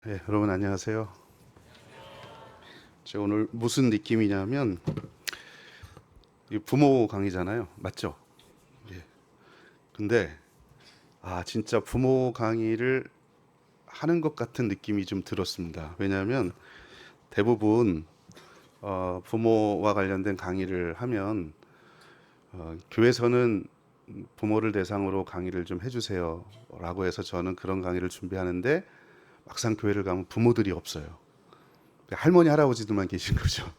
네, 여러분 안녕하세요. 제가 오늘 무슨 느낌이냐면 이 부모 강의잖아요. 맞죠? 예. 근데 진짜 부모 강의를 하는 것 같은 느낌이 좀 들었습니다. 왜냐하면 대부분 부모와 관련된 강의를 하면 교회에서는 부모를 대상으로 강의를 좀 해주세요라고 해서 저는 그런 강의를 준비하는데 막상 교회를 가면 부모들이 없어요. 할머니 할아버지들만 계신 거죠.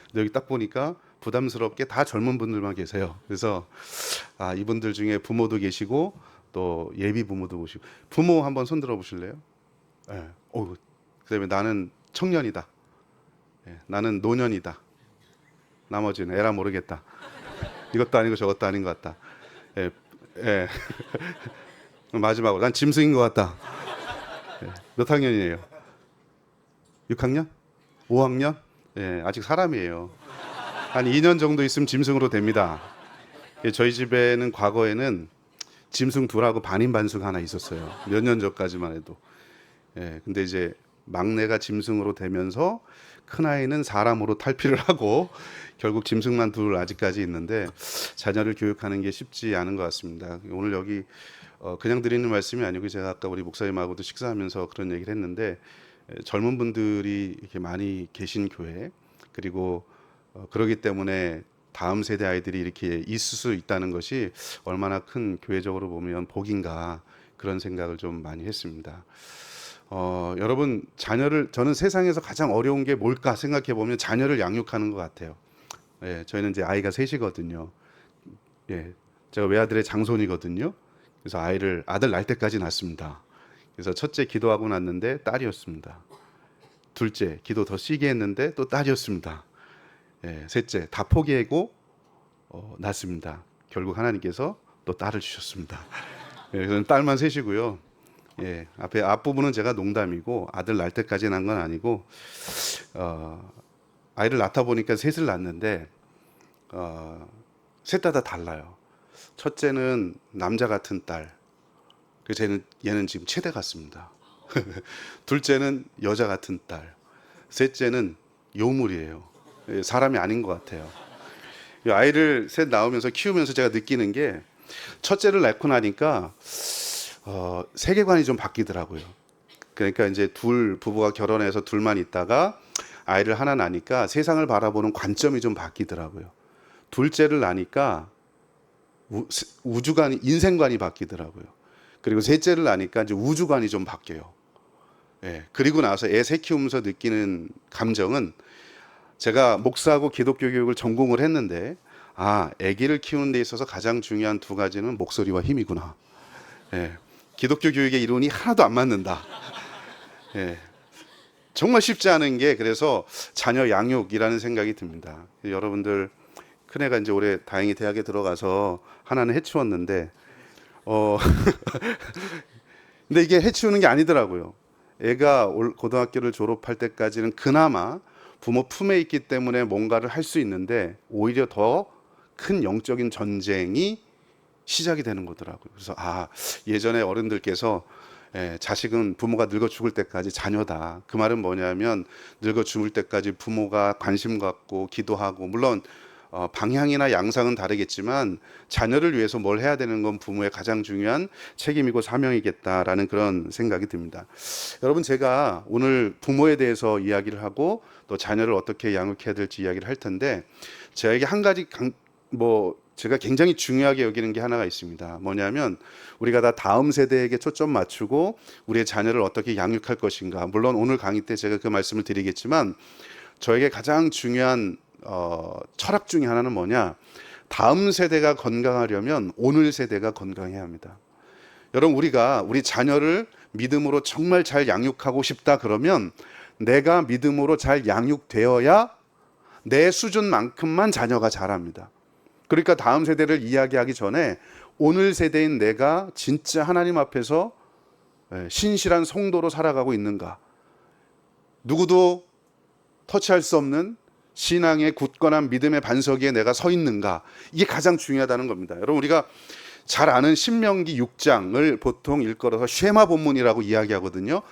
근데 여기 딱 보니까 부담스럽게 다 젊은 분들만 계세요. 그래서 이분들 중에 부모도 계시고 또 예비 부모도 오시고 부모 한번 손 들어 보실래요? 예. 그다음에 나는 청년이다. 예. 나는 노년이다. 나머지는 에라 모르겠다. 이것도 아니고 저것도 아닌 것 같다. 예. 예. 마지막으로 난 짐승인 것 같다. 몇 학년이에요? 6학년? 5학년? 예, 아직 사람이에요. 한 2년 정도 있으면 짐승으로 됩니다. 예, 저희 집에는 과거에는 짐승 둘하고 반인반수가 하나 있었어요. 몇 년 전까지만 해도. 예, 근데 이제 막내가 짐승으로 되면서 큰아이는 사람으로 탈피를 하고 결국 짐승만 둘 아직까지 있는데 자녀를 교육하는 게 쉽지 않은 것 같습니다. 오늘 여기 그냥 드리는 말씀이 아니고 제가 아까 우리 목사님하고도 식사하면서 그런 얘기를 했는데 젊은 분들이 이렇게 많이 계신 교회 그리고 그러기 때문에 다음 세대 아이들이 이렇게 있을 수 있다는 것이 얼마나 큰 교회적으로 보면 복인가 그런 생각을 좀 많이 했습니다. 여러분 저는 세상에서 가장 어려운 게 뭘까 생각해 보면 자녀를 양육하는 것 같아요. 예, 저희는 이제 아이가 셋이거든요. 예, 제가 외아들의 장손이거든요. 그래서 아들 낳을 때까지 낳습니다. 그래서 첫째 기도하고 났는데 딸이었습니다. 둘째 기도 더 시게 했는데 또 딸이었습니다. 예, 셋째 다 포기하고 낳습니다. 결국 하나님께서 또 딸을 주셨습니다. 예, 저는 딸만 셋이고요. 예, 앞부분은 제가 농담이고 아들 낳을 때까지 난 건 아니고 아이를 낳다 보니까 셋을 낳는데 셋 다 달라요. 첫째는 남자 같은 딸. 그래서 얘는 지금 체대 같습니다. 둘째는 여자 같은 딸. 셋째는 요물이에요. 예, 사람이 아닌 것 같아요. 이 아이를 셋 낳으면서 키우면서 제가 느끼는 게 첫째를 낳고 나니까 세계관이 좀 바뀌더라고요. 그러니까 이제 부부가 결혼해서 둘만 있다가 아이를 하나 낳으니까 세상을 바라보는 관점이 좀 바뀌더라고요. 둘째를 낳으니까 우주관이 인생관이 바뀌더라고요. 그리고 셋째를 낳으니까 이제 우주관이 좀 바뀌어요. 예. 그리고 나서 애 새 키우면서 느끼는 감정은 제가 목사하고 기독교 교육을 전공을 했는데 아기를 키우는 데 있어서 가장 중요한 두 가지는 목소리와 힘이구나. 예. 기독교 교육의 이론이 하나도 안 맞는다. 예. 정말 쉽지 않은 게 그래서 자녀 양육이라는 생각이 듭니다. 여러분들 큰애가 이제 올해 다행히 대학에 들어가서 하나는 해치웠는데 근데 이게 해치우는 게 아니더라고요. 애가 고등학교를 졸업할 때까지는 그나마 부모 품에 있기 때문에 뭔가를 할 수 있는데 오히려 더 큰 영적인 전쟁이 시작이 되는 거더라고요. 그래서 예전에 어른들께서 자식은 부모가 늙어 죽을 때까지 자녀다. 그 말은 뭐냐면 늙어 죽을 때까지 부모가 관심 갖고 기도하고 물론 방향이나 양상은 다르겠지만 자녀를 위해서 뭘 해야 되는 건 부모의 가장 중요한 책임이고 사명이겠다라는 그런 생각이 듭니다. 여러분 제가 오늘 부모에 대해서 이야기를 하고 또 자녀를 어떻게 양육해야 될지 이야기를 할 텐데 저에게 한 가지 제가 굉장히 중요하게 여기는 게 하나가 있습니다. 뭐냐면 우리가 다 다음 세대에게 초점 맞추고 우리의 자녀를 어떻게 양육할 것인가. 물론 오늘 강의 때 제가 그 말씀을 드리겠지만 저에게 가장 중요한 철학 중에 하나는 뭐냐? 다음 세대가 건강하려면 오늘 세대가 건강해야 합니다. 여러분 우리 자녀를 믿음으로 정말 잘 양육하고 싶다 그러면 내가 믿음으로 잘 양육되어야 내 수준만큼만 자녀가 자랍니다. 그러니까 다음 세대를 이야기하기 전에 오늘 세대인 내가 진짜 하나님 앞에서 신실한 성도로 살아가고 있는가? 누구도 터치할 수 없는 신앙의 굳건한 믿음의 반석 위에 내가 서 있는가? 이게 가장 중요하다는 겁니다. 여러분 우리가 잘 아는 신명기 6장을 보통 일컬어서 쉐마 본문이라고 이야기하거든요.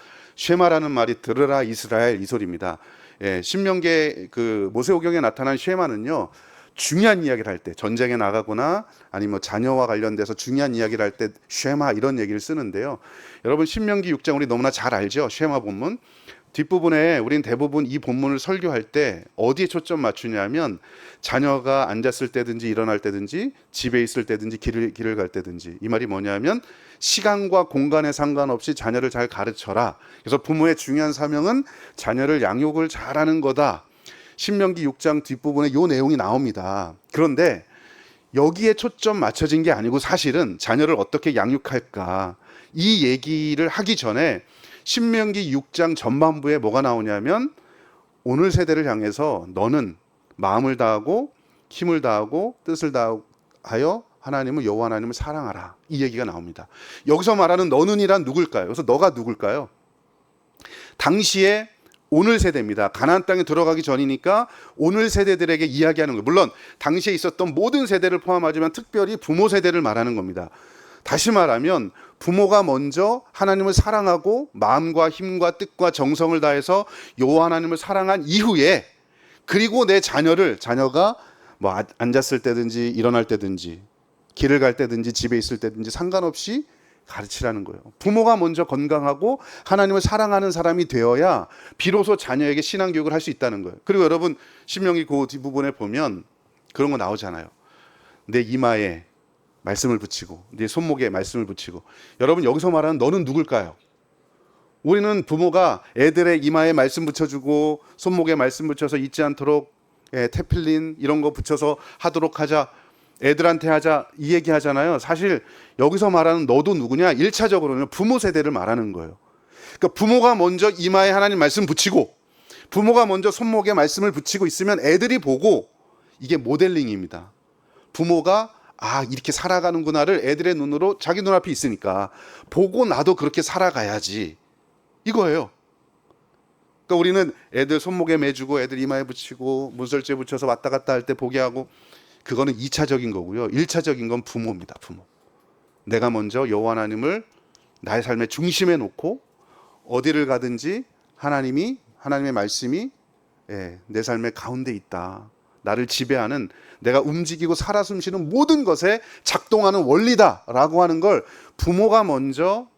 쉐마라는 말이 들으라 이스라엘 이 소리입니다. 예, 신명기의 그 모세오경에 나타난 쉐마는요, 중요한 이야기를 할 때, 전쟁에 나가거나 아니면 뭐 자녀와 관련돼서 중요한 이야기를 할 때 쉐마 이런 얘기를 쓰는데요. 여러분 신명기 6장 우리 너무나 잘 알죠? 쉐마 본문. 뒷부분에 우린 대부분 이 본문을 설교할 때 어디에 초점 맞추냐면 자녀가 앉았을 때든지 일어날 때든지 집에 있을 때든지 길을 갈 때든지, 이 말이 뭐냐면 시간과 공간에 상관없이 자녀를 잘 가르쳐라. 그래서 부모의 중요한 사명은 자녀를 양육을 잘하는 거다. 신명기 6장 뒷부분에 이 내용이 나옵니다. 그런데 여기에 초점 맞춰진 게 아니고 사실은 자녀를 어떻게 양육할까 이 얘기를 하기 전에 신명기 6장 전반부에 뭐가 나오냐면 오늘 세대를 향해서 너는 마음을 다하고 힘을 다하고 뜻을 다하여 하나님을 여호와 하나님을 사랑하라, 이 얘기가 나옵니다. 여기서 말하는 너는이란 누굴까요? 그래서 너가 누굴까요? 당시에 오늘 세대입니다. 가나안 땅에 들어가기 전이니까 오늘 세대들에게 이야기하는 거예요. 물론 당시에 있었던 모든 세대를 포함하지만 특별히 부모 세대를 말하는 겁니다. 다시 말하면 부모가 먼저 하나님을 사랑하고 마음과 힘과 뜻과 정성을 다해서 여호와 하나님을 사랑한 이후에, 그리고 내 자녀가 뭐 앉았을 때든지 일어날 때든지 길을 갈 때든지 집에 있을 때든지 상관없이 가르치라는 거예요. 부모가 먼저 건강하고 하나님을 사랑하는 사람이 되어야 비로소 자녀에게 신앙교육을 할 수 있다는 거예요. 그리고 여러분 신명기 그 뒷부분에 보면 그런 거 나오잖아요. 내 이마에 말씀을 붙이고 내 손목에 말씀을 붙이고. 여러분 여기서 말하는 너는 누굴까요? 우리는 부모가 애들의 이마에 말씀 붙여주고 손목에 말씀 붙여서 잊지 않도록 테필린 이런 거 붙여서 하도록 하자, 애들한테 하자, 이 얘기 하잖아요. 사실 여기서 말하는 너도 누구냐, 1차적으로는 부모 세대를 말하는 거예요. 그러니까 부모가 먼저 이마에 하나님 말씀 붙이고 부모가 먼저 손목에 말씀을 붙이고 있으면 애들이 보고, 이게 모델링입니다. 부모가 이렇게 살아가는구나를 애들의 눈으로 자기 눈앞에 있으니까 보고 나도 그렇게 살아가야지, 이거예요. 그러니까 우리는 애들 손목에 매주고 애들 이마에 붙이고 문설주에 붙여서 왔다 갔다 할 때 보게 하고, 그거는 2차적인 거고요. 1차적인 건 부모입니다. 부모. 내가 먼저 여호와 하나님을 나의 삶의 중심에 놓고 어디를 가든지 하나님의 말씀이 내 삶의 가운데 있다. 나를 지배하는, 내가 움직이고 살아 숨쉬는 모든 것에 작동하는 원리다라고 하는 걸 부모가 먼저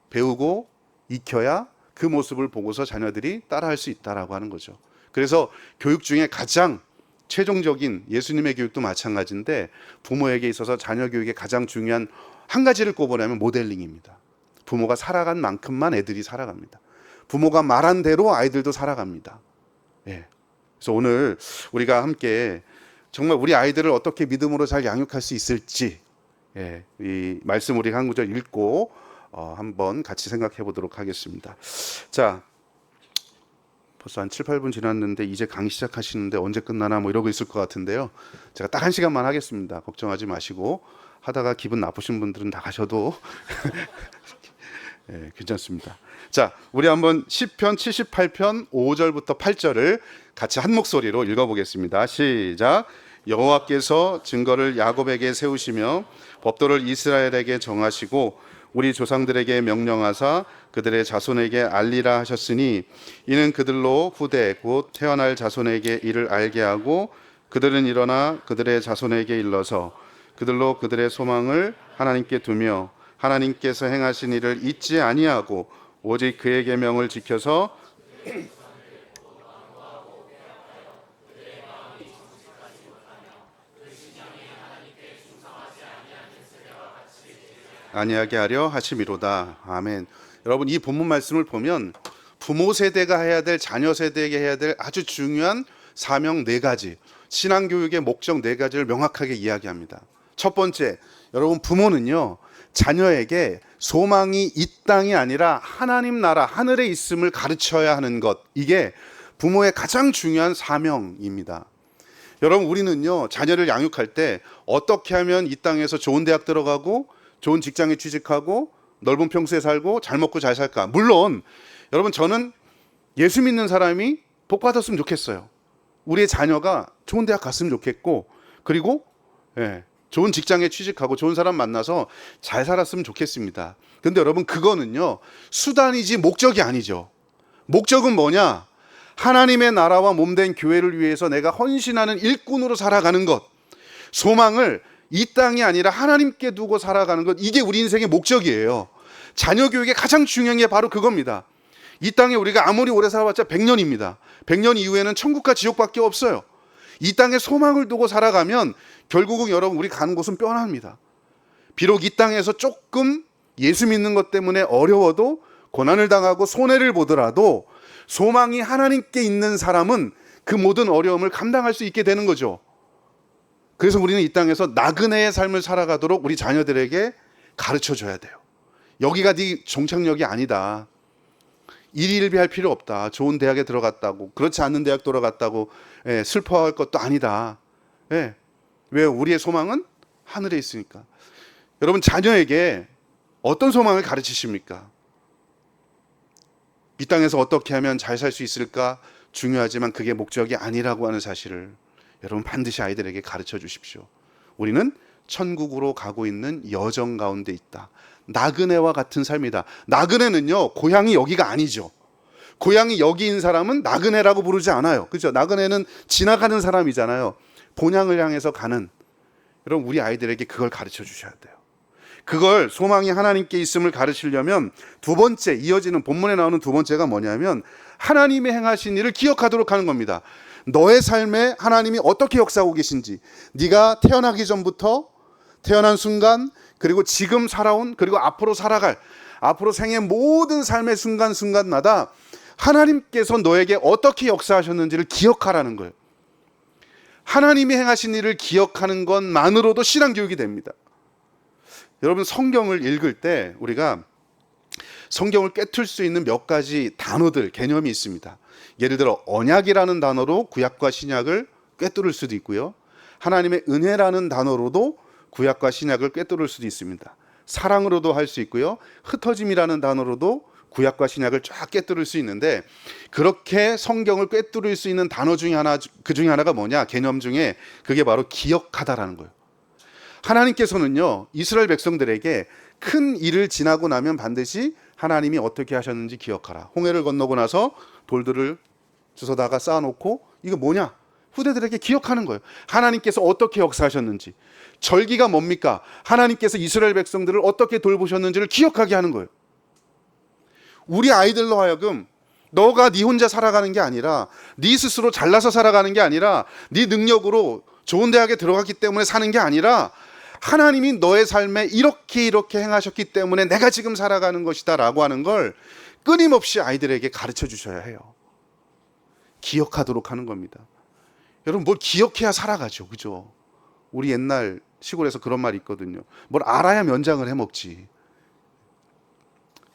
배우고 익혀야 그 모습을 보고서 자녀들이 따라할 수 있다라고 하는 거죠. 그래서 교육 중에 가장 최종적인, 예수님의 교육도 마찬가지인데 부모에게 있어서 자녀 교육의 가장 중요한 한 가지를 꼽으려면 모델링입니다. 부모가 살아간 만큼만 애들이 살아갑니다. 부모가 말한 대로 아이들도 살아갑니다. 그래서 오늘 우리가 함께 정말 우리 아이들을 어떻게 믿음으로 잘 양육할 수 있을지, 이 말씀 우리 한 구절 읽고 한번 같이 생각해 보도록 하겠습니다. 자, 벌써 한 7, 8분 지났는데 이제 강의 시작하시는데 언제 끝나나 뭐 이러고 있을 것 같은데요. 제가 딱 1시간만 하겠습니다. 걱정하지 마시고, 하다가 기분 나쁘신 분들은 나가셔도 괜찮습니다. 자, 우리 한번 시편 78편 5절부터 8절을 같이 한 목소리로 읽어보겠습니다. 시작. 여호와께서 증거를 야곱에게 세우시며 법도를 이스라엘에게 정하시고 우리 조상들에게 명령하사 그들의 자손에게 알리라 하셨으니 이는 그들로 후대 곧 태어날 자손에게 이를 알게 하고 그들은 일어나 그들의 자손에게 일러서 그들로 그들의 소망을 하나님께 두며 하나님께서 행하신 일을 잊지 아니하고 오직 그의 계명을 지켜서 아니하게 하려 하심이로다. 아멘. 여러분 이 본문 말씀을 보면 부모 세대가 해야 될, 자녀 세대에게 해야 될 아주 중요한 사명 4가지, 신앙교육의 목적 4가지를 명확하게 이야기합니다. 첫 번째, 여러분 부모는요 자녀에게 소망이 이 땅이 아니라 하나님 나라 하늘에 있음을 가르쳐야 하는 것, 이게 부모의 가장 중요한 사명입니다. 여러분 우리는요 자녀를 양육할 때 어떻게 하면 이 땅에서 좋은 대학 들어가고 좋은 직장에 취직하고 넓은 평수에 살고 잘 먹고 잘 살까? 물론 여러분 저는 예수 믿는 사람이 복 받았으면 좋겠어요. 우리의 자녀가 좋은 대학 갔으면 좋겠고, 그리고 좋은 직장에 취직하고 좋은 사람 만나서 잘 살았으면 좋겠습니다. 근데 여러분, 그거는요, 수단이지 목적이 아니죠. 목적은 뭐냐? 하나님의 나라와 몸된 교회를 위해서 내가 헌신하는 일꾼으로 살아가는 것, 소망을 이 땅이 아니라 하나님께 두고 살아가는 것, 이게 우리 인생의 목적이에요. 자녀 교육의 가장 중요한 게 바로 그겁니다. 이 땅에 우리가 아무리 오래 살아봤자 100년입니다. 100년 이후에는 천국과 지옥밖에 없어요. 이 땅에 소망을 두고 살아가면 결국은 여러분, 우리 가는 곳은 뻔합니다. 비록 이 땅에서 조금 예수 믿는 것 때문에 어려워도, 고난을 당하고 손해를 보더라도 소망이 하나님께 있는 사람은 그 모든 어려움을 감당할 수 있게 되는 거죠. 그래서 우리는 이 땅에서 나그네의 삶을 살아가도록 우리 자녀들에게 가르쳐 줘야 돼요. 여기가 네 종착역이 아니다. 일일비할 필요 없다. 좋은 대학에 들어갔다고, 그렇지 않는 대학 들어갔다고 슬퍼할 것도 아니다. 왜? 우리의 소망은 하늘에 있으니까. 여러분, 자녀에게 어떤 소망을 가르치십니까? 이 땅에서 어떻게 하면 잘 살 수 있을까? 중요하지만 그게 목적이 아니라고 하는 사실을 여러분 반드시 아이들에게 가르쳐 주십시오. 우리는 천국으로 가고 있는 여정 가운데 있다. 나그네와 같은 삶이다. 나그네는요, 고향이 여기가 아니죠. 고향이 여기인 사람은 나그네라고 부르지 않아요. 그렇죠? 나그네는 지나가는 사람이잖아요. 본향을 향해서 가는. 여러분, 우리 아이들에게 그걸 가르쳐 주셔야 돼요. 그걸, 소망이 하나님께 있음을 가르치려면 두 번째, 이어지는 본문에 나오는 두 번째가 뭐냐면 하나님이 행하신 일을 기억하도록 하는 겁니다. 너의 삶에 하나님이 어떻게 역사하고 계신지, 네가 태어나기 전부터 태어난 순간, 그리고 지금 살아온, 그리고 앞으로 살아갈, 앞으로 생의 모든 삶의 순간순간마다 하나님께서 너에게 어떻게 역사하셨는지를 기억하라는 거예요. 하나님이 행하신 일을 기억하는 것만으로도 신앙교육이 됩니다. 여러분, 성경을 읽을 때 우리가 성경을 꿰뚫을 수 있는 몇 가지 단어들, 개념이 있습니다. 예를 들어 언약이라는 단어로 구약과 신약을 꿰뚫을 수도 있고요. 하나님의 은혜라는 단어로도 구약과 신약을 꿰뚫을 수도 있습니다. 사랑으로도 할 수 있고요. 흩어짐이라는 단어로도 구약과 신약을 쫙 꿰뚫을 수 있는데, 그렇게 성경을 꿰뚫을 수 있는 단어 중에 하나, 그 중에 하나가 뭐냐? 개념 중에 그게 바로 기억하다라는 거예요. 하나님께서는요, 이스라엘 백성들에게 큰 일을 지나고 나면 반드시 하나님이 어떻게 하셨는지 기억하라. 홍해를 건너고 나서 돌들을 주워다가 쌓아놓고, 이거 뭐냐? 후대들에게 기억하는 거예요. 하나님께서 어떻게 역사하셨는지. 절기가 뭡니까? 하나님께서 이스라엘 백성들을 어떻게 돌보셨는지를 기억하게 하는 거예요. 우리 아이들로 하여금 너가 네 혼자 살아가는 게 아니라, 네 스스로 잘나서 살아가는 게 아니라, 네 능력으로 좋은 대학에 들어갔기 때문에 사는 게 아니라, 하나님이 너의 삶에 이렇게 행하셨기 때문에 내가 지금 살아가는 것이다 라고 하는 걸 끊임없이 아이들에게 가르쳐 주셔야 해요. 기억하도록 하는 겁니다. 여러분, 뭘 기억해야 살아가죠. 그죠? 우리 옛날 시골에서 그런 말이 있거든요. 뭘 알아야 면장을 해먹지.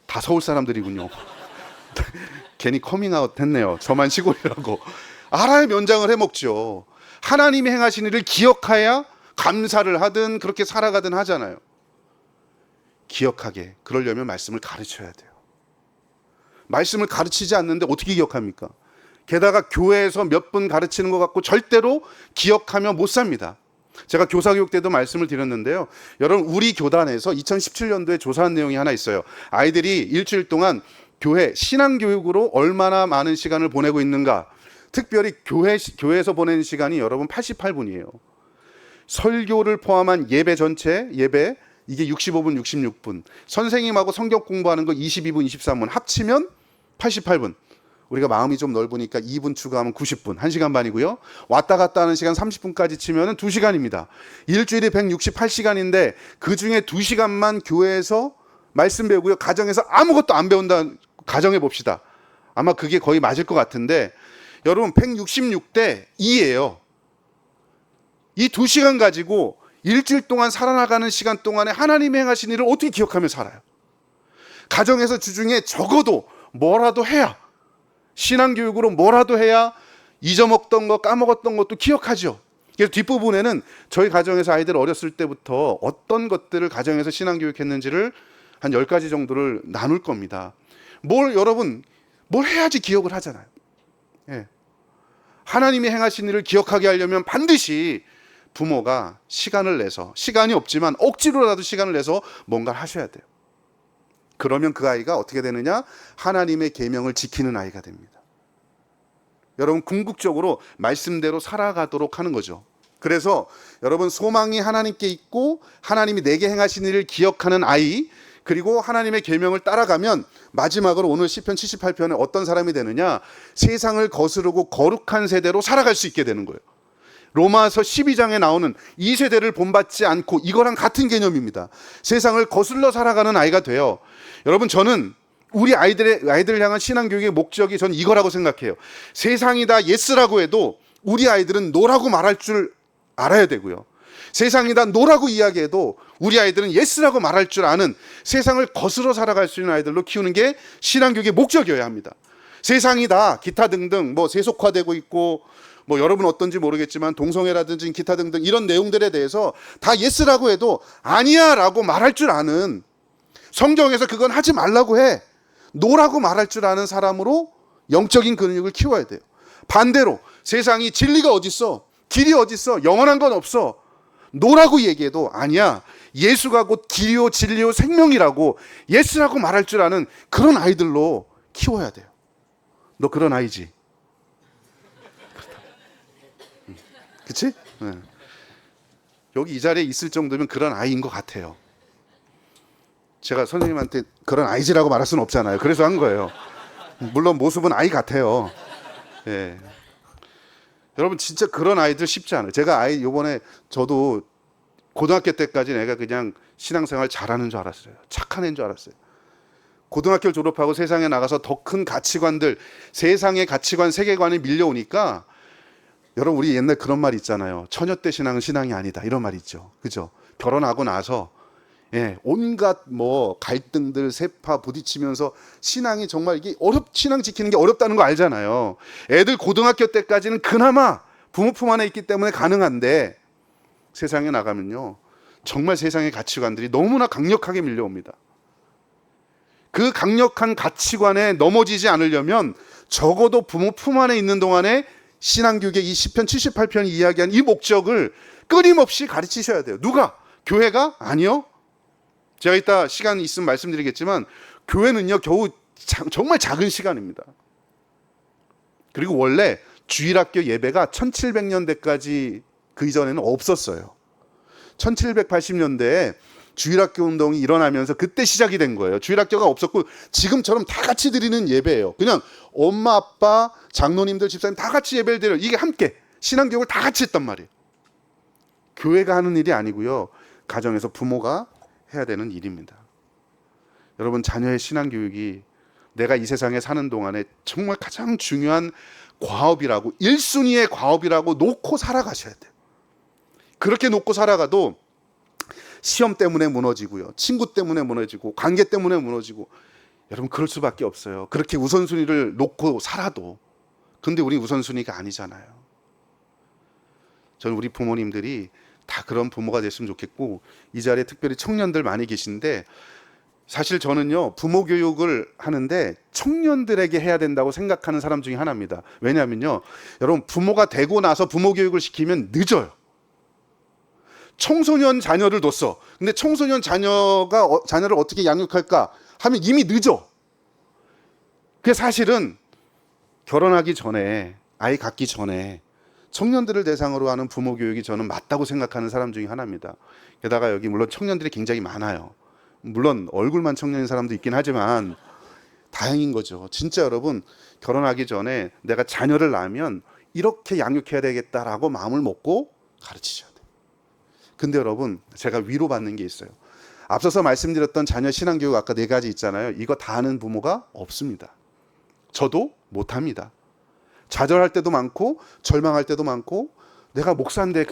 다 서울 사람들이군요. 괜히 커밍아웃 했네요. 저만 시골이라고. 알아야 면장을 해먹죠. 하나님이 행하신 일을 기억해야 감사를 하든 그렇게 살아가든 하잖아요. 기억하게, 그러려면 말씀을 가르쳐야 돼요. 말씀을 가르치지 않는데 어떻게 기억합니까? 게다가 교회에서 몇 분 가르치는 것 같고 절대로 기억하며 못 삽니다. 제가 교사교육 때도 말씀을 드렸는데요. 여러분, 우리 교단에서 2017년도에 조사한 내용이 하나 있어요. 아이들이 일주일 동안 교회 신앙교육으로 얼마나 많은 시간을 보내고 있는가. 특별히 교회에서 보내는 시간이 여러분 88분이에요. 설교를 포함한 예배 전체, 예배 이게 65분, 66분. 선생님하고 성경 공부하는 거 22분, 23분 합치면 88분. 우리가 마음이 좀 넓으니까 2분 추가하면 90분, 1시간 반이고요. 왔다 갔다 하는 시간 30분까지 치면 2시간입니다. 일주일에 168시간인데 그중에 2시간만 교회에서 말씀 배우고요. 가정에서 아무것도 안 배운다 가정해 봅시다. 아마 그게 거의 맞을 것 같은데, 여러분 166대 2예요. 이 2시간 가지고 일주일 동안 살아나가는 시간 동안에 하나님이 행하신 일을 어떻게 기억하며 살아요? 가정에서 주중에 적어도 뭐라도 해야, 신앙교육으로 뭐라도 해야 잊어먹던 거, 까먹었던 것도 기억하죠. 그래서 뒷부분에는 저희 가정에서 아이들 어렸을 때부터 어떤 것들을 가정에서 신앙교육했는지를 한 10가지 정도를 나눌 겁니다. 여러분, 뭘 해야지 기억을 하잖아요. 예. 하나님이 행하신 일을 기억하게 하려면 반드시 부모가 시간을 내서, 시간이 없지만 억지로라도 시간을 내서 뭔가를 하셔야 돼요. 그러면 그 아이가 어떻게 되느냐? 하나님의 계명을 지키는 아이가 됩니다. 여러분, 궁극적으로 말씀대로 살아가도록 하는 거죠. 그래서 여러분, 소망이 하나님께 있고 하나님이 내게 행하신 일을 기억하는 아이, 그리고 하나님의 계명을 따라가면 마지막으로 오늘 시편 78편에 어떤 사람이 되느냐? 세상을 거스르고 거룩한 세대로 살아갈 수 있게 되는 거예요. 로마서 12장에 나오는 이 세대를 본받지 않고, 이거랑 같은 개념입니다. 세상을 거슬러 살아가는 아이가 돼요. 여러분, 저는 우리 아이들을 향한 신앙교육의 목적이 저는 이거라고 생각해요. 세상이 다 예스라고 해도 우리 아이들은 노라고 말할 줄 알아야 되고요. 세상이 다 노라고 이야기해도 우리 아이들은 예스라고 말할 줄 아는, 세상을 거슬러 살아갈 수 있는 아이들로 키우는 게 신앙교육의 목적이어야 합니다. 세상이 다 기타 등등 세속화되고 있고, 여러분 어떤지 모르겠지만 동성애라든지 기타 등등 이런 내용들에 대해서 다 예스라고 해도 아니야 라고 말할 줄 아는, 성경에서 그건 하지 말라고 해, 노라고 말할 줄 아는 사람으로 영적인 근육을 키워야 돼요. 반대로 세상이 진리가 어딨어, 길이 어딨어, 영원한 건 없어, 노라고 얘기해도 아니야, 예수가 곧 길이요 진리요 생명이라고 예스라고 말할 줄 아는 그런 아이들로 키워야 돼요. 너 그런 아이지? 그치? 네. 여기 이 자리에 있을 정도면 그런 아이인 것 같아요. 제가 선생님한테 그런 아이지라고 말할 수는 없잖아요. 그래서 한 거예요. 물론 모습은 아이 같아요. 예. 여러분, 진짜 그런 아이들 쉽지 않아요. 제가 아이 요번에, 저도 고등학교 때까지 내가 그냥 신앙생활 잘하는 줄 알았어요. 착한 애인 줄 알았어요. 고등학교를 졸업하고 세상에 나가서 더 큰 가치관들, 세상의 가치관, 세계관이 밀려오니까, 여러분, 우리 옛날 그런 말 있잖아요. 처녀 때 신앙은 신앙이 아니다, 이런 말 있죠. 그죠? 결혼하고 나서 온갖 갈등들 세파 부딪히면서 신앙이 정말 이게 신앙 지키는 게 어렵다는 거 알잖아요. 애들 고등학교 때까지는 그나마 부모 품 안에 있기 때문에 가능한데, 세상에 나가면요, 정말 세상의 가치관들이 너무나 강력하게 밀려옵니다. 그 강력한 가치관에 넘어지지 않으려면 적어도 부모 품 안에 있는 동안에 신앙교육의 이 시편 78편이 이야기한 이 목적을 끊임없이 가르치셔야 돼요. 누가? 교회가? 아니요. 제가 이따 시간 있으면 말씀드리겠지만, 교회는요 겨우 정말 작은 시간입니다. 그리고 원래 주일학교 예배가 1700년대까지 그 이전에는 없었어요. 1780년대에 주일학교 운동이 일어나면서 그때 시작이 된 거예요. 주일학교가 없었고 지금처럼 다 같이 드리는 예배예요. 그냥 엄마, 아빠, 장로님들, 집사님 다 같이 예배를 드려요. 이게 함께 신앙교육을 다 같이 했단 말이에요. 교회가 하는 일이 아니고요, 가정에서 부모가 해야 되는 일입니다. 여러분, 자녀의 신앙교육이 내가 이 세상에 사는 동안에 정말 가장 중요한 과업이라고, 1순위의 과업이라고 놓고 살아가셔야 돼요. 그렇게 놓고 살아가도 시험 때문에 무너지고요, 친구 때문에 무너지고, 관계 때문에 무너지고, 여러분 그럴 수밖에 없어요. 그렇게 우선순위를 놓고 살아도. 근데 우리 우선순위가 아니잖아요. 저는 우리 부모님들이 다 그런 부모가 됐으면 좋겠고, 이 자리에 특별히 청년들 많이 계신데, 사실 저는요 부모 교육을 하는데 청년들에게 해야 된다고 생각하는 사람 중에 하나입니다. 왜냐하면요, 여러분, 부모가 되고 나서 부모 교육을 시키면 늦어요. 청소년 자녀를 뒀어. 근데 청소년 자녀를 어떻게 양육할까 하면 이미 늦어. 그게 사실은 결혼하기 전에, 아이 갖기 전에 청년들을 대상으로 하는 부모 교육이 저는 맞다고 생각하는 사람 중에 하나입니다. 게다가 여기 물론 청년들이 굉장히 많아요. 물론 얼굴만 청년인 사람도 있긴 하지만 다행인 거죠. 진짜 여러분, 결혼하기 전에 내가 자녀를 낳으면 이렇게 양육해야 되겠다라고 마음을 먹고 가르치셔야 돼요. 근데 여러분, 제가 위로받는 게 있어요. 앞서서 말씀드렸던 자녀 신앙교육 아까 4가지 있잖아요. 이거 다 하는 부모가 없습니다. 저도 못합니다. 좌절할 때도 많고 절망할 때도 많고, 내가 목사인데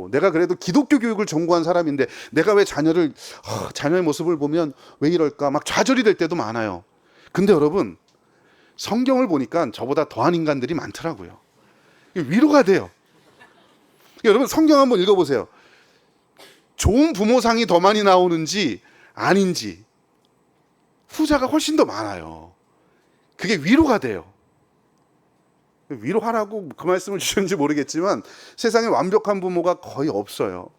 내가 그래도 기독교 교육을 전공한 사람인데 내가 왜 자녀의 모습을 보면 왜 이럴까 막 좌절이 될 때도 많아요. 근데 여러분, 성경을 보니까 저보다 더한 인간들이 많더라고요. 위로가 돼요. 여러분, 성경 한번 읽어보세요. 좋은 부모상이 더 많이 나오는지 아닌지 후자가 훨씬 더 많아요. 그게 위로가 돼요. 위로하라고 그 말씀을 주셨는지 모르겠지만 세상에 완벽한 부모가 거의 없어요.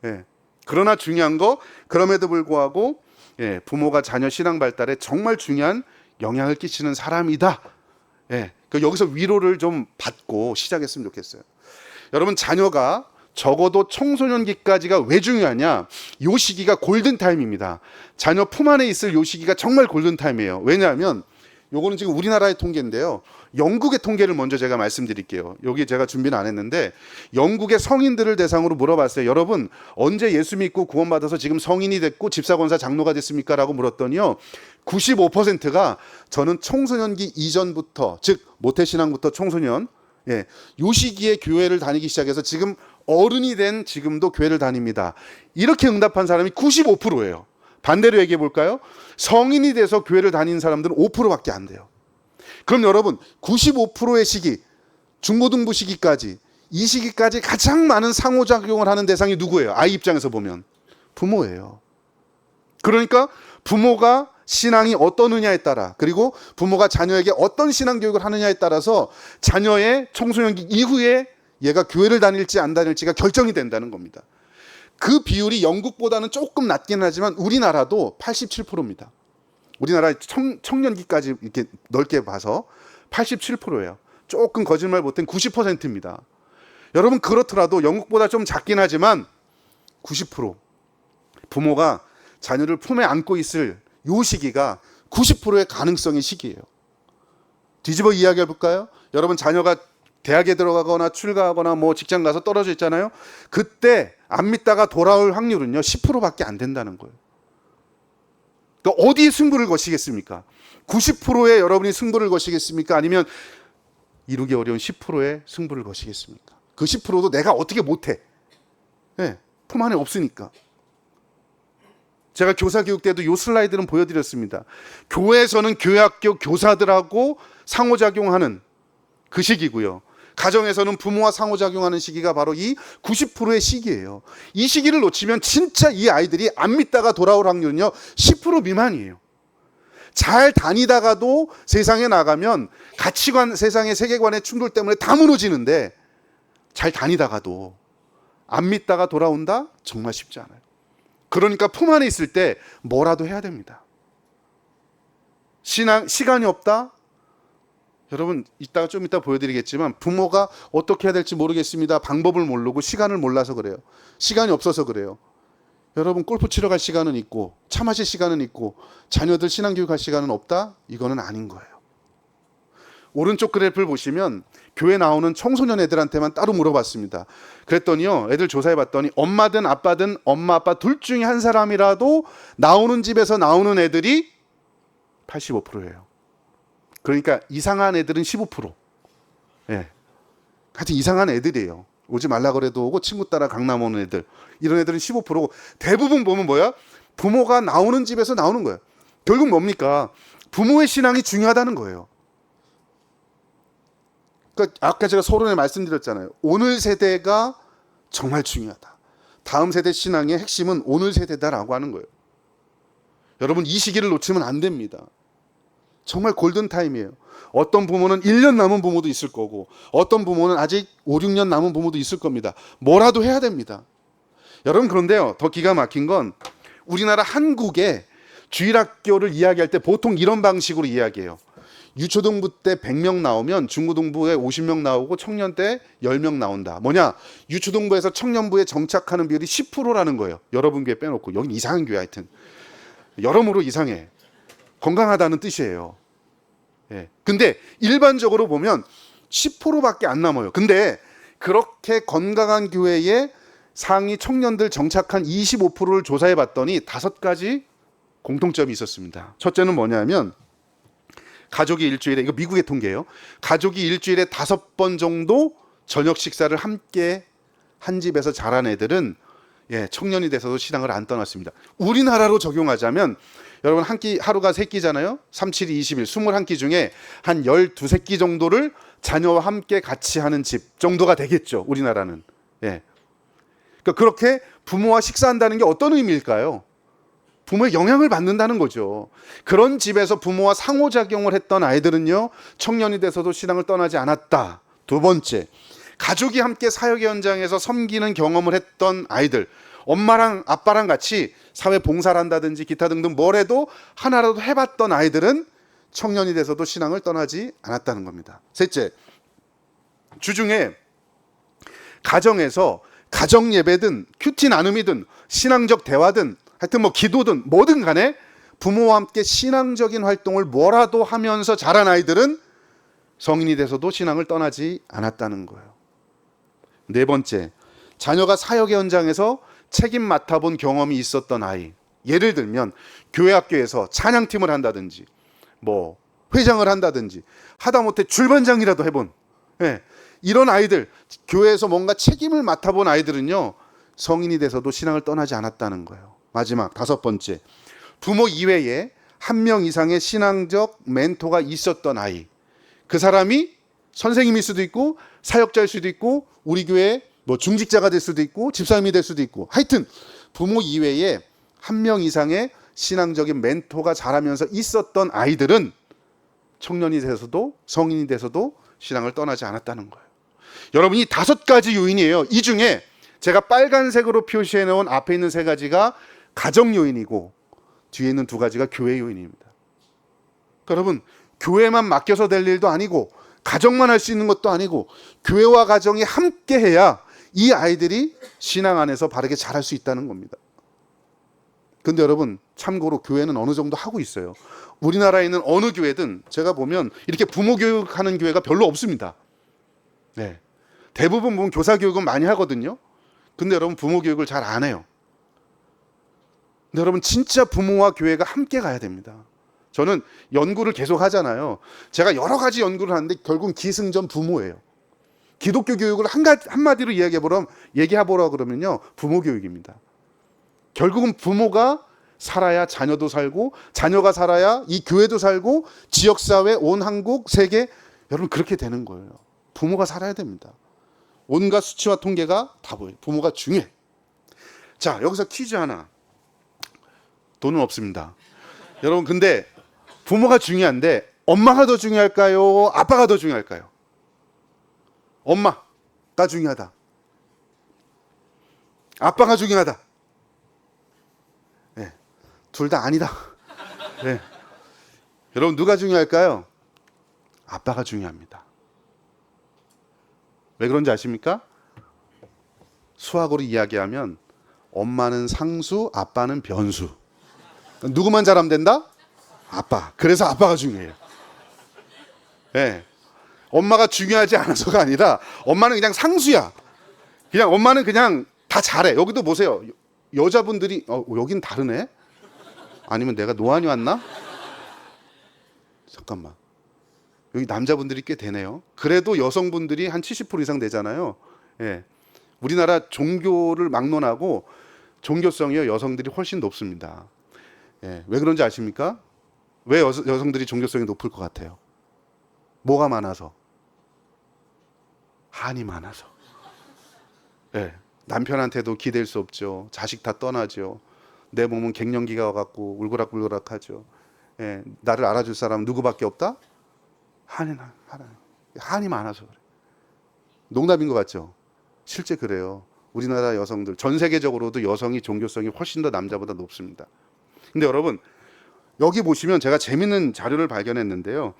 예. 그러나 중요한 거, 그럼에도 불구하고 예, 부모가 자녀 신앙 발달에 정말 중요한 영향을 끼치는 사람이다. 예. 여기서 위로를 좀 받고 시작했으면 좋겠어요. 여러분, 자녀가 적어도 청소년기까지가 왜 중요하냐? 요 시기가 골든타임입니다. 자녀 품 안에 있을 요 시기가 정말 골든타임이에요. 왜냐하면 요거는 지금 우리나라의 통계인데요. 영국의 통계를 먼저 제가 말씀드릴게요. 여기 제가 준비는 안 했는데 영국의 성인들을 대상으로 물어봤어요. 여러분, 언제 예수 믿고 구원받아서 지금 성인이 됐고 집사권사 장로가 됐습니까? 라고 물었더니요, 95%가 저는 청소년기 이전부터, 즉 모태신앙부터 청소년, 예, 요 시기에 교회를 다니기 시작해서 지금 어른이 된 지금도 교회를 다닙니다. 이렇게 응답한 사람이 95%예요. 반대로 얘기해 볼까요? 성인이 돼서 교회를 다니는 사람들은 5%밖에 안 돼요. 그럼 여러분, 95%의 시기, 중고등부 시기까지, 이 시기까지 가장 많은 상호작용을 하는 대상이 누구예요? 아이 입장에서 보면 부모예요. 그러니까 부모가 신앙이 어떠느냐에 따라, 그리고 부모가 자녀에게 어떤 신앙 교육을 하느냐에 따라서 자녀의 청소년기 이후에 얘가 교회를 다닐지 안 다닐지가 결정이 된다는 겁니다. 그 비율이 영국보다는 조금 낮긴 하지만 우리나라도 87%입니다. 우리나라 청년기까지 이렇게 넓게 봐서 87%예요. 조금 거짓말 못한 90%입니다. 여러분, 그렇더라도 영국보다 좀 작긴 하지만 90% 부모가 자녀를 품에 안고 있을 요 시기가 90%의 가능성의 시기예요. 뒤집어 이야기해 볼까요? 여러분, 자녀가 대학에 들어가거나 출가하거나 뭐 직장 가서 떨어져 있잖아요. 그때 안 믿다가 돌아올 확률은요 10%밖에 안 된다는 거예요. 그러니까 어디에 승부를 거시겠습니까? 90%의 여러분이 승부를 거시겠습니까? 아니면 이루기 어려운 10%의 승부를 거시겠습니까? 그 10%도 내가 어떻게 못해. 네, 품 안에 없으니까. 제가 교사 교육 때도 요 슬라이드는 보여드렸습니다. 교회에서는 교회학교 교사들하고 상호작용하는 그 시기고요. 가정에서는 부모와 상호작용하는 시기가 바로 이 90%의 시기예요. 이 시기를 놓치면 진짜 이 아이들이 안 믿다가 돌아올 확률은요 10% 미만이에요. 잘 다니다가도 세상에 나가면 가치관, 세상의 세계관의 충돌 때문에 다 무너지는데 잘 다니다가도 안 믿다가 돌아온다? 정말 쉽지 않아요. 그러니까 품 안에 있을 때 뭐라도 해야 됩니다. 시간이 없다? 여러분, 좀 이따 보여드리겠지만 부모가 어떻게 해야 될지 모르겠습니다. 방법을 모르고 시간을 몰라서 그래요. 시간이 없어서 그래요. 여러분, 골프 치러 갈 시간은 있고 차 마실 시간은 있고 자녀들 신앙교육할 시간은 없다? 이거는 아닌 거예요. 오른쪽 그래프를 보시면 교회 나오는 청소년 애들한테만 따로 물어봤습니다. 그랬더니요, 애들 조사해봤더니 엄마든 아빠든 엄마 아빠 둘 중에 한 사람이라도 나오는 집에서 나오는 애들이 85%예요. 그러니까 이상한 애들은 15%. 예. 하여튼 이상한 애들이에요. 오지 말라 그래도 오고 친구 따라 강남 오는 애들. 이런 애들은 15%고 대부분 보면 뭐야? 부모가 나오는 집에서 나오는 거예요. 결국 뭡니까? 부모의 신앙이 중요하다는 거예요. 그러니까 아까 제가 서론에 말씀드렸잖아요. 오늘 세대가 정말 중요하다. 다음 세대 신앙의 핵심은 오늘 세대다라고 하는 거예요. 여러분, 이 시기를 놓치면 안 됩니다. 정말 골든타임이에요. 어떤 부모는 1년 남은 부모도 있을 거고 어떤 부모는 아직 5, 6년 남은 부모도 있을 겁니다. 뭐라도 해야 됩니다. 여러분, 그런데요, 더 기가 막힌 건 우리나라 한국의 주일학교를 이야기할 때 보통 이런 방식으로 이야기해요. 유초등부 때 100명 나오면 중고등부에 50명 나오고 청년 때 10명 나온다. 뭐냐? 유초등부에서 청년부에 정착하는 비율이 10%라는 거예요. 여러분 교회 빼놓고. 여긴 이상한 교회 하여튼. 여러모로 이상해. 건강하다는 뜻이에요. 예. 근데 일반적으로 보면 10%밖에 안 남아요. 근데 그렇게 건강한 교회에 상위 청년들 정착한 25%를 조사해 봤더니 5가지 공통점이 있었습니다. 첫째는 뭐냐면 가족이 일주일에, 이거 미국의 통계예요. 가족이 일주일에 5번 정도 저녁 식사를 함께 한 집에서 자란 애들은 청년이 돼서도 신앙을 안 떠났습니다. 우리나라로 적용하자면 여러분, 한 끼, 하루가 3끼잖아요. 3, 7, 20일, 21끼 중에 한 12끼 정도를 자녀와 함께 같이 하는 집 정도가 되겠죠. 우리나라는. 그러니까 그렇게 부모와 식사한다는 게 어떤 의미일까요? 부모의 영향을 받는다는 거죠. 그런 집에서 부모와 상호작용을 했던 아이들은요, 청년이 돼서도 신앙을 떠나지 않았다. 두 번째, 가족이 함께 사역의 현장에서 섬기는 경험을 했던 아이들, 엄마랑 아빠랑 같이 사회 봉사를 한다든지 기타 등등 뭘 해도 하나라도 해봤던 아이들은 청년이 돼서도 신앙을 떠나지 않았다는 겁니다. 셋째, 주중에 가정에서 가정 예배든 큐티 나눔이든 신앙적 대화든 하여튼 뭐 기도든 뭐든 간에 부모와 함께 신앙적인 활동을 뭐라도 하면서 자란 아이들은 성인이 돼서도 신앙을 떠나지 않았다는 거예요. 네 번째, 자녀가 사역의 현장에서 책임 맡아본 경험이 있었던 아이. 예를 들면 교회 학교에서 찬양팀을 한다든지 뭐 회장을 한다든지 하다못해 줄반장이라도 해본, 이런 아이들, 교회에서 뭔가 책임을 맡아본 아이들은요, 성인이 돼서도 신앙을 떠나지 않았다는 거예요. 마지막 다섯 번째, 부모 이외에 한 명 이상의 신앙적 멘토가 있었던 아이. 그 사람이 선생님일 수도 있고 사역자일 수도 있고 우리 교회 뭐 중직자가 될 수도 있고 집사님이 될 수도 있고, 하여튼 부모 이외에 한 명 이상의 신앙적인 멘토가 자라면서 있었던 아이들은 청년이 돼서도 성인이 돼서도 신앙을 떠나지 않았다는 거예요. 여러분, 이 다섯 가지 요인이에요. 이 중에 제가 빨간색으로 표시해 놓은 앞에 있는 세 가지가 가정 요인이고 뒤에 있는 두 가지가 교회 요인입니다. 그러니까 여러분, 교회만 맡겨서 될 일도 아니고 가정만 할 수 있는 것도 아니고 교회와 가정이 함께 해야 이 아이들이 신앙 안에서 바르게 자랄 수 있다는 겁니다. 근데 여러분, 참고로 교회는 어느 정도 하고 있어요. 우리나라에 있는 어느 교회든 제가 보면 이렇게 부모 교육하는 교회가 별로 없습니다. 네. 대부분 보면 교사 교육은 많이 하거든요. 근데 여러분, 부모 교육을 잘 안 해요. 근데 여러분, 진짜 부모와 교회가 함께 가야 됩니다. 저는 연구를 계속 하잖아요. 제가 여러 가지 연구를 하는데 결국은 기승전 부모예요. 기독교 교육을 한마디로 얘기해보라 그러면요, 부모 교육입니다. 결국은 부모가 살아야 자녀도 살고, 자녀가 살아야 이 교회도 살고, 지역사회, 온 한국, 세계, 여러분 그렇게 되는 거예요. 부모가 살아야 됩니다. 온갖 수치와 통계가 다 보여요. 부모가 중요해. 자, 여기서 퀴즈 하나. 돈은 없습니다. 여러분, 근데 부모가 중요한데 엄마가 더 중요할까요? 아빠가 더 중요할까요? 엄마가 중요하다. 아빠가 중요하다. 네, 둘 다 아니다. 네. 여러분, 누가 중요할까요? 아빠가 중요합니다. 왜 그런지 아십니까? 수학으로 이야기하면 엄마는 상수, 아빠는 변수. 누구만 잘하면 된다? 아빠. 그래서 아빠가 중요해요. 네. 엄마가 중요하지 않아서가 아니라 엄마는 그냥 상수야. 그냥 엄마는 그냥 다 잘해. 여기도 보세요. 여자분들이 여긴 다르네. 아니면 내가 노안이 왔나? 잠깐만. 여기 남자분들이 꽤 되네요. 그래도 여성분들이 한 70% 이상 되잖아요. 예. 우리나라 종교를 막론하고 종교성이요, 여성들이 훨씬 높습니다. 예. 왜 그런지 아십니까? 왜 여성들이 종교성이 높을 것 같아요? 뭐가 많아서? 한이 많아서. 예. 남편한테도 기댈 수 없죠. 자식 다 떠나죠. 내 몸은 갱년기가 와갖고 울그락불그락하죠. 예. 나를 알아줄 사람은 누구밖에 없다? 한이 많아서 그래. 농담인 것 같죠? 실제 그래요. 우리나라 여성들, 전 세계적으로도 여성이 종교성이 훨씬 더 남자보다 높습니다. 근데 여러분, 여기 보시면 제가 재밌는 자료를 발견했는데요.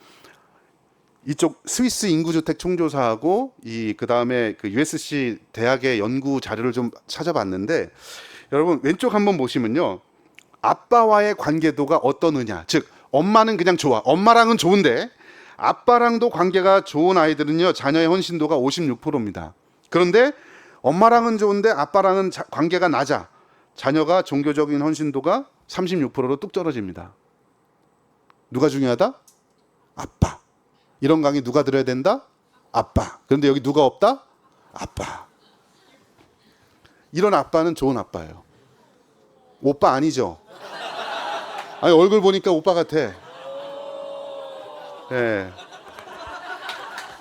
이쪽 스위스 인구주택 총조사하고 그 다음에 그 USC 대학의 연구 자료를 좀 찾아봤는데, 여러분 왼쪽 한번 보시면요, 아빠와의 관계도가 어떠느냐, 즉 엄마는 그냥 좋아, 엄마랑은 좋은데 아빠랑도 관계가 좋은 아이들은요, 자녀의 헌신도가 56%입니다. 그런데 엄마랑은 좋은데 아빠랑은 관계가 낮아, 자녀가 종교적인 헌신도가 36%로 뚝 떨어집니다. 누가 중요하다? 아빠. 이런 강의 누가 들어야 된다? 아빠. 그런데 여기 누가 없다? 아빠. 이런 아빠는 좋은 아빠예요. 오빠 아니죠? 아니, 얼굴 보니까 오빠 같아. 네.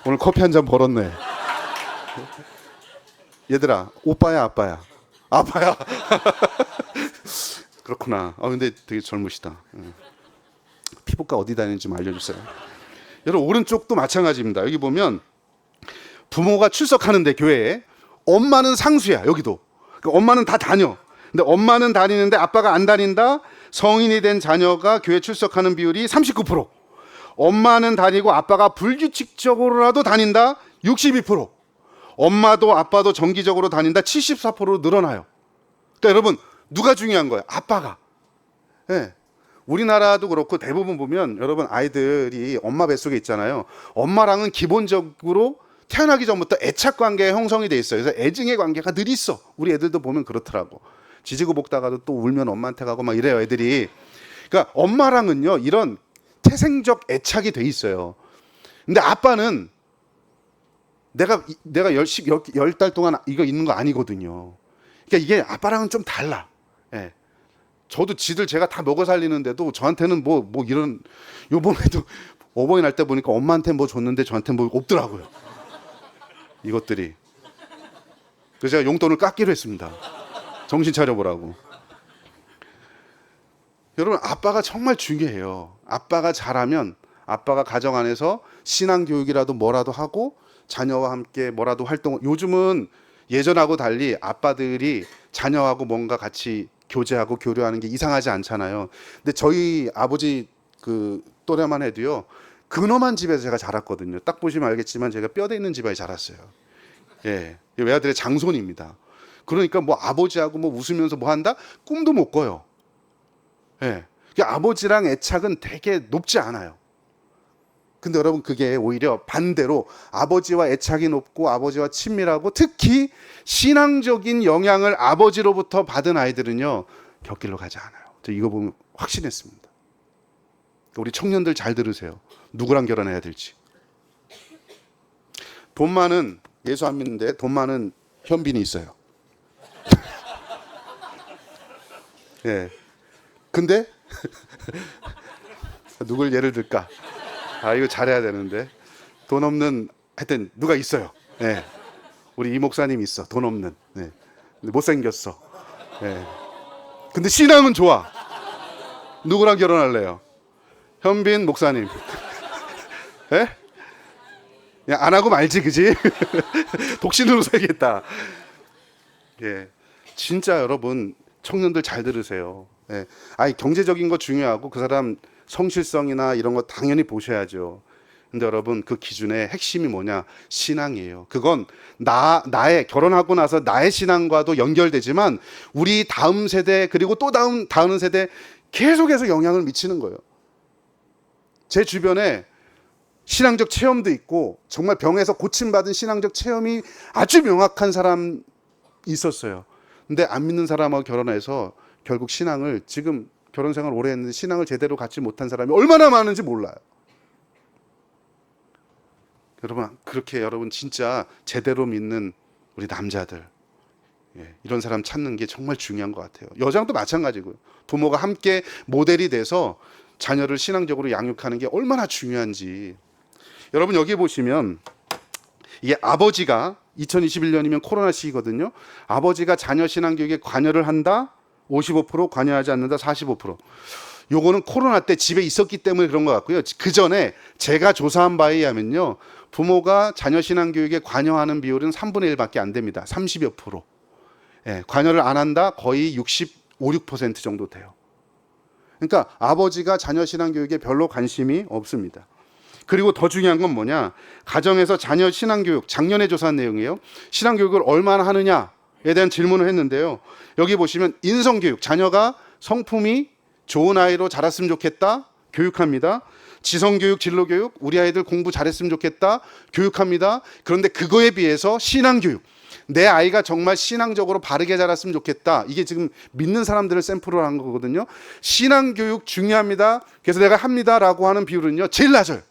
오늘 커피 한 잔 벌었네. 얘들아, 오빠야 아빠야? 아빠야. 그렇구나. 근데 되게 젊으시다. 피부과 어디 다니는지 좀 알려주세요. 여러분 오른쪽도 마찬가지입니다. 여기 보면 부모가 출석하는데 교회에 엄마는 상수야. 여기도 그러니까 엄마는 다 다녀. 근데 엄마는 다니는데 아빠가 안 다닌다. 성인이 된 자녀가 교회 출석하는 비율이 39%. 엄마는 다니고 아빠가 불규칙적으로라도 다닌다. 62%. 엄마도 아빠도 정기적으로 다닌다. 74%로 늘어나요. 그러니까 여러분 누가 중요한 거예요? 아빠가. 네. 우리나라도 그렇고 대부분 보면 여러분 아이들이 엄마 뱃속에 있잖아요. 엄마랑은 기본적으로 태어나기 전부터 애착 관계가 형성이 돼 있어요. 그래서 애증의 관계가 늘 있어. 우리 애들도 보면 그렇더라고. 지지고 볶다가도 또 울면 엄마한테 가고 막 이래요, 애들이. 그러니까 엄마랑은요 이런 태생적 애착이 돼 있어요. 근데 아빠는 내가 10달 동안 이거 있는 거 아니거든요. 그러니까 이게 아빠랑은 좀 달라. 예. 저도 지들 제가 다 먹어 살리는데도 저한테는 뭐 이런, 요번에도 어버이날 때 보니까 엄마한테 뭐 줬는데 저한테 뭐 없더라고요. 이것들이. 그래서 제가 용돈을 깎기로 했습니다. 정신 차려보라고. 여러분 아빠가 정말 중요해요. 아빠가 잘하면 아빠가 가정 안에서 신앙교육이라도 뭐라도 하고 자녀와 함께 뭐라도 활동. 요즘은 예전하고 달리 아빠들이 자녀하고 뭔가 같이 교제하고 교류하는 게 이상하지 않잖아요. 근데 저희 아버지 그 또래만 해도요 근엄한 집에서 제가 자랐거든요. 딱 보시면 알겠지만 제가 뼈대 있는 집안에 자랐어요. 예, 외아들의 장손입니다. 그러니까 뭐 아버지하고 뭐 웃으면서 뭐 한다? 꿈도 못 꿔요. 예, 아버지랑 애착은 되게 높지 않아요. 근데 여러분 그게 오히려 반대로 아버지와 애착이 높고 아버지와 친밀하고 특히 신앙적인 영향을 아버지로부터 받은 아이들은요 곁길로 가지 않아요. 저 이거 보면 확신했습니다. 우리 청년들 잘 들으세요. 누구랑 결혼해야 될지. 돈 많은, 예수 안 믿는데 돈 많은 현빈이 있어요. 예. 근데 누굴 예를 들까? 이거 잘해야 되는데. 돈 없는 하여튼 누가 있어요. 예. 우리 이 목사님 있어. 돈 없는. 예. 근데 못생겼어. 예. 근데 신앙은 좋아. 누구랑 결혼할래요? 현빈 목사님. 예? 그냥 안 하고 말지, 그지? 독신으로 살겠다. 예. 진짜 여러분, 청년들 잘 들으세요. 예. 경제적인 거 중요하고 그 사람 성실성이나 이런 거 당연히 보셔야죠. 근데 여러분 그 기준의 핵심이 뭐냐? 신앙이에요. 그건 나의 결혼하고 나서 나의 신앙과도 연결되지만 우리 다음 세대 그리고 또 다음 세대 계속해서 영향을 미치는 거예요. 제 주변에 신앙적 체험도 있고 정말 병에서 고침받은 신앙적 체험이 아주 명확한 사람 있었어요. 근데 안 믿는 사람하고 결혼해서 결국 신앙을 지금 결혼 생활 오래 했는데 신앙을 제대로 갖지 못한 사람이 얼마나 많은지 몰라요. 여러분 그렇게 여러분 진짜 제대로 믿는 우리 남자들 이런 사람 찾는 게 정말 중요한 것 같아요. 여장도 마찬가지고요. 부모가 함께 모델이 돼서 자녀를 신앙적으로 양육하는 게 얼마나 중요한지. 여러분 여기 보시면 이게 아버지가 2021년이면 코로나 시기거든요. 아버지가 자녀 신앙교육에 관여를 한다 55%, 관여하지 않는다 45%. 요거는 코로나 때 집에 있었기 때문에 그런 것 같고요. 그 전에 제가 조사한 바에 의하면요, 부모가 자녀 신앙 교육에 관여하는 비율은 3분의 1밖에 안 됩니다. 30여 %. 예, 관여를 안 한다 거의 65, 6% 정도 돼요. 그러니까 아버지가 자녀 신앙 교육에 별로 관심이 없습니다. 그리고 더 중요한 건 뭐냐? 가정에서 자녀 신앙 교육, 작년에 조사한 내용이에요. 신앙 교육을 얼마나 하느냐에 대한 질문을 했는데요. 여기 보시면 인성 교육, 자녀가 성품이 좋은 아이로 자랐으면 좋겠다. 교육합니다. 지성교육, 진로교육, 우리 아이들 공부 잘했으면 좋겠다. 교육합니다. 그런데 그거에 비해서 신앙교육, 내 아이가 정말 신앙적으로 바르게 자랐으면 좋겠다. 이게 지금 믿는 사람들을 샘플로 한 거거든요. 신앙교육 중요합니다. 그래서 내가 합니다라고 하는 비율은요, 제일 낮아요.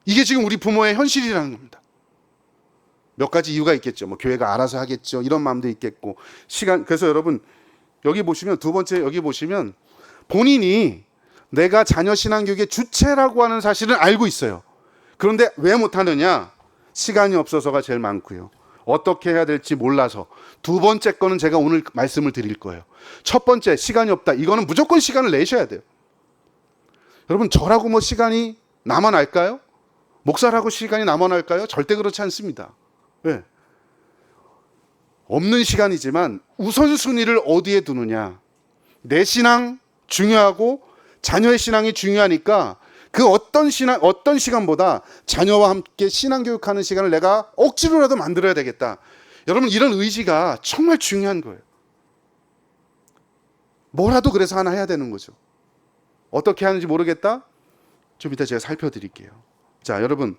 이게 지금 우리 부모의 현실이라는 겁니다. 몇 가지 이유가 있겠죠. 뭐 교회가 알아서 하겠죠. 이런 마음도 있겠고. 그래서 여러분 여기 보시면 두 번째 여기 보시면 본인이 내가 자녀 신앙교육의 주체라고 하는 사실은 알고 있어요. 그런데 왜 못하느냐? 시간이 없어서가 제일 많고요. 어떻게 해야 될지 몰라서. 두 번째 거는 제가 오늘 말씀을 드릴 거예요. 첫 번째, 시간이 없다. 이거는 무조건 시간을 내셔야 돼요. 여러분, 저라고 뭐 시간이 남아날까요? 목사라고 시간이 남아날까요? 절대 그렇지 않습니다. 왜? 없는 시간이지만 우선순위를 어디에 두느냐. 내 신앙 중요하고 자녀의 신앙이 중요하니까 그 어떤 시간보다 자녀와 함께 신앙 교육하는 시간을 내가 억지로라도 만들어야 되겠다. 여러분, 이런 의지가 정말 중요한 거예요. 뭐라도 그래서 하나 해야 되는 거죠. 어떻게 하는지 모르겠다? 좀 이따 제가 살펴드릴게요. 자, 여러분,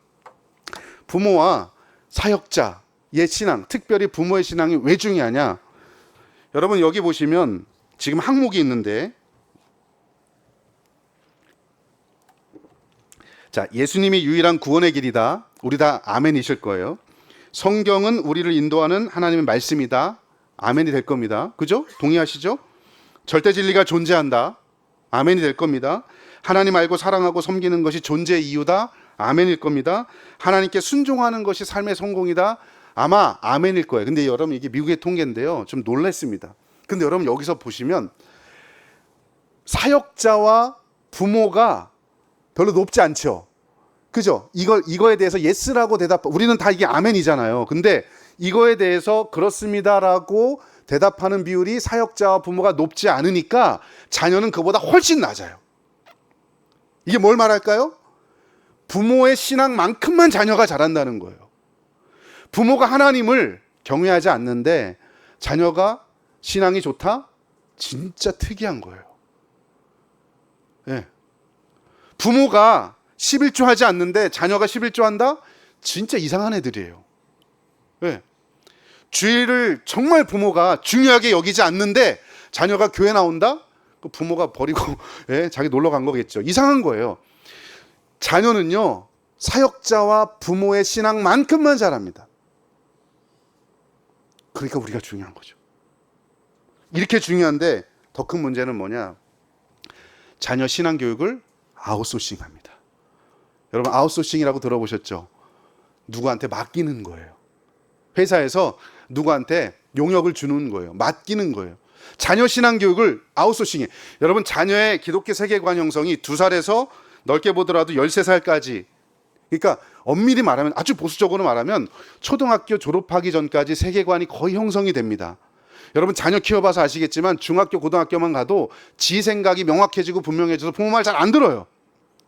부모와 사역자의 신앙, 특별히 부모의 신앙이 왜 중요하냐? 여러분, 여기 보시면 지금 항목이 있는데, 자, 예수님이 유일한 구원의 길이다. 우리 다 아멘이실 거예요. 성경은 우리를 인도하는 하나님의 말씀이다. 아멘이 될 겁니다. 그죠? 동의하시죠? 절대 진리가 존재한다. 아멘이 될 겁니다. 하나님 알고 사랑하고 섬기는 것이 존재의 이유다. 아멘일 겁니다. 하나님께 순종하는 것이 삶의 성공이다. 아마 아멘일 거예요. 근데 여러분, 이게 미국의 통계인데요. 좀 놀랐습니다. 근데 여러분, 여기서 보시면 사역자와 부모가 별로 높지 않죠. 그죠? 이거에 대해서 예스라고 우리는 다 이게 아멘이잖아요. 근데 이거에 대해서 그렇습니다라고 대답하는 비율이 사역자와 부모가 높지 않으니까 자녀는 그보다 훨씬 낮아요. 이게 뭘 말할까요? 부모의 신앙만큼만 자녀가 잘한다는 거예요. 부모가 하나님을 경외하지 않는데 자녀가 신앙이 좋다? 진짜 특이한 거예요. 네. 부모가 11조 하지 않는데 자녀가 11조 한다? 진짜 이상한 애들이에요. 네. 주일을 정말 부모가 중요하게 여기지 않는데 자녀가 교회 나온다? 그 부모가 버리고 자기 놀러 간 거겠죠. 이상한 거예요. 자녀는요, 사역자와 부모의 신앙만큼만 잘합니다. 그러니까 우리가 중요한 거죠. 이렇게 중요한데 더 큰 문제는 뭐냐? 자녀 신앙 교육을 아웃소싱합니다. 여러분, 아웃소싱이라고 들어보셨죠? 누구한테 맡기는 거예요. 회사에서 누구한테 용역을 주는 거예요. 맡기는 거예요. 자녀 신앙 교육을 아웃소싱해. 여러분, 자녀의 기독교 세계관 형성이 2살에서 넓게 보더라도 13살까지, 그러니까 엄밀히 말하면, 아주 보수적으로 말하면 초등학교 졸업하기 전까지 세계관이 거의 형성이 됩니다. 여러분, 자녀 키워봐서 아시겠지만 중학교 고등학교만 가도 지 생각이 명확해지고 분명해져서 부모 말 잘 안 들어요.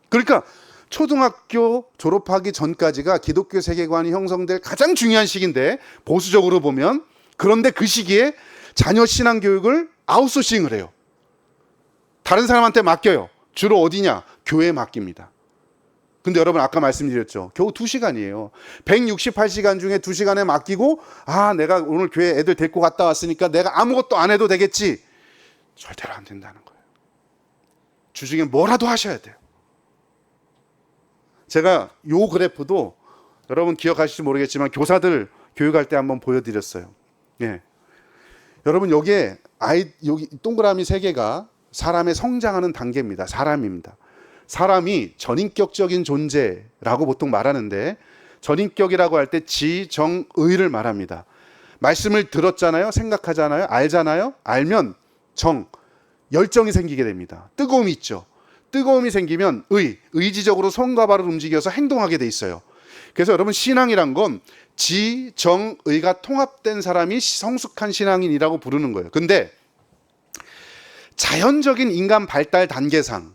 그러니까 초등학교 졸업하기 전까지가 기독교 세계관이 형성될 가장 중요한 시기인데, 보수적으로 보면. 그런데 그 시기에 자녀 신앙 교육을 아웃소싱을 해요. 다른 사람한테 맡겨요. 주로 어디냐? 교회에 맡깁니다. 근데 여러분, 아까 말씀드렸죠. 겨우 2시간이에요. 168시간 중에 2시간에 맡기고, 내가 오늘 교회 애들 데리고 갔다 왔으니까 내가 아무것도 안 해도 되겠지. 절대로 안 된다는 거예요. 주중에 뭐라도 하셔야 돼요. 제가 요 그래프도 여러분 기억하실지 모르겠지만 교사들 교육할 때 한번 보여드렸어요. 예. 여러분, 여기 동그라미 3개가 사람의 성장하는 단계입니다. 사람입니다. 사람이 전인격적인 존재라고 보통 말하는데, 전인격이라고 할 때 지, 정, 의를 말합니다. 말씀을 들었잖아요. 생각하잖아요. 알잖아요. 알면 정, 열정이 생기게 됩니다. 뜨거움이 있죠. 뜨거움이 생기면 의지적으로 손과 발을 움직여서 행동하게 돼 있어요. 그래서 여러분, 신앙이란 건 지, 정, 의가 통합된 사람이 성숙한 신앙인이라고 부르는 거예요. 근데 자연적인 인간 발달 단계상,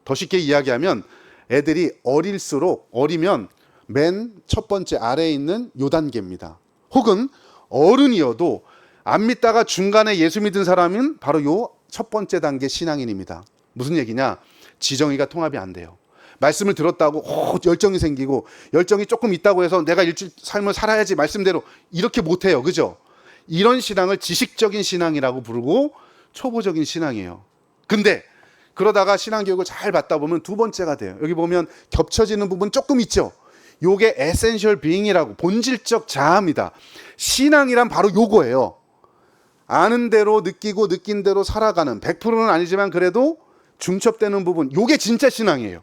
더 쉽게 이야기하면 애들이 어리면 맨 첫 번째 아래에 있는 요 단계입니다. 혹은 어른이어도 안 믿다가 중간에 예수 믿은 사람은 바로 요 첫 번째 단계 신앙인입니다. 무슨 얘기냐? 지정의가 통합이 안 돼요. 말씀을 들었다고 열정이 생기고, 열정이 조금 있다고 해서 내가 일주일 삶을 살아야지 말씀대로, 이렇게 못해요. 그죠? 이런 신앙을 지식적인 신앙이라고 부르고 초보적인 신앙이에요. 근데 그러다가 신앙교육을 잘 받다 보면 두 번째가 돼요. 여기 보면 겹쳐지는 부분 조금 있죠? 요게 에센셜 비잉이라고, 본질적 자아입니다. 신앙이란 바로 요거예요. 아는 대로 느끼고 느낀 대로 살아가는, 100%는 아니지만 그래도 중첩되는 부분, 요게 진짜 신앙이에요.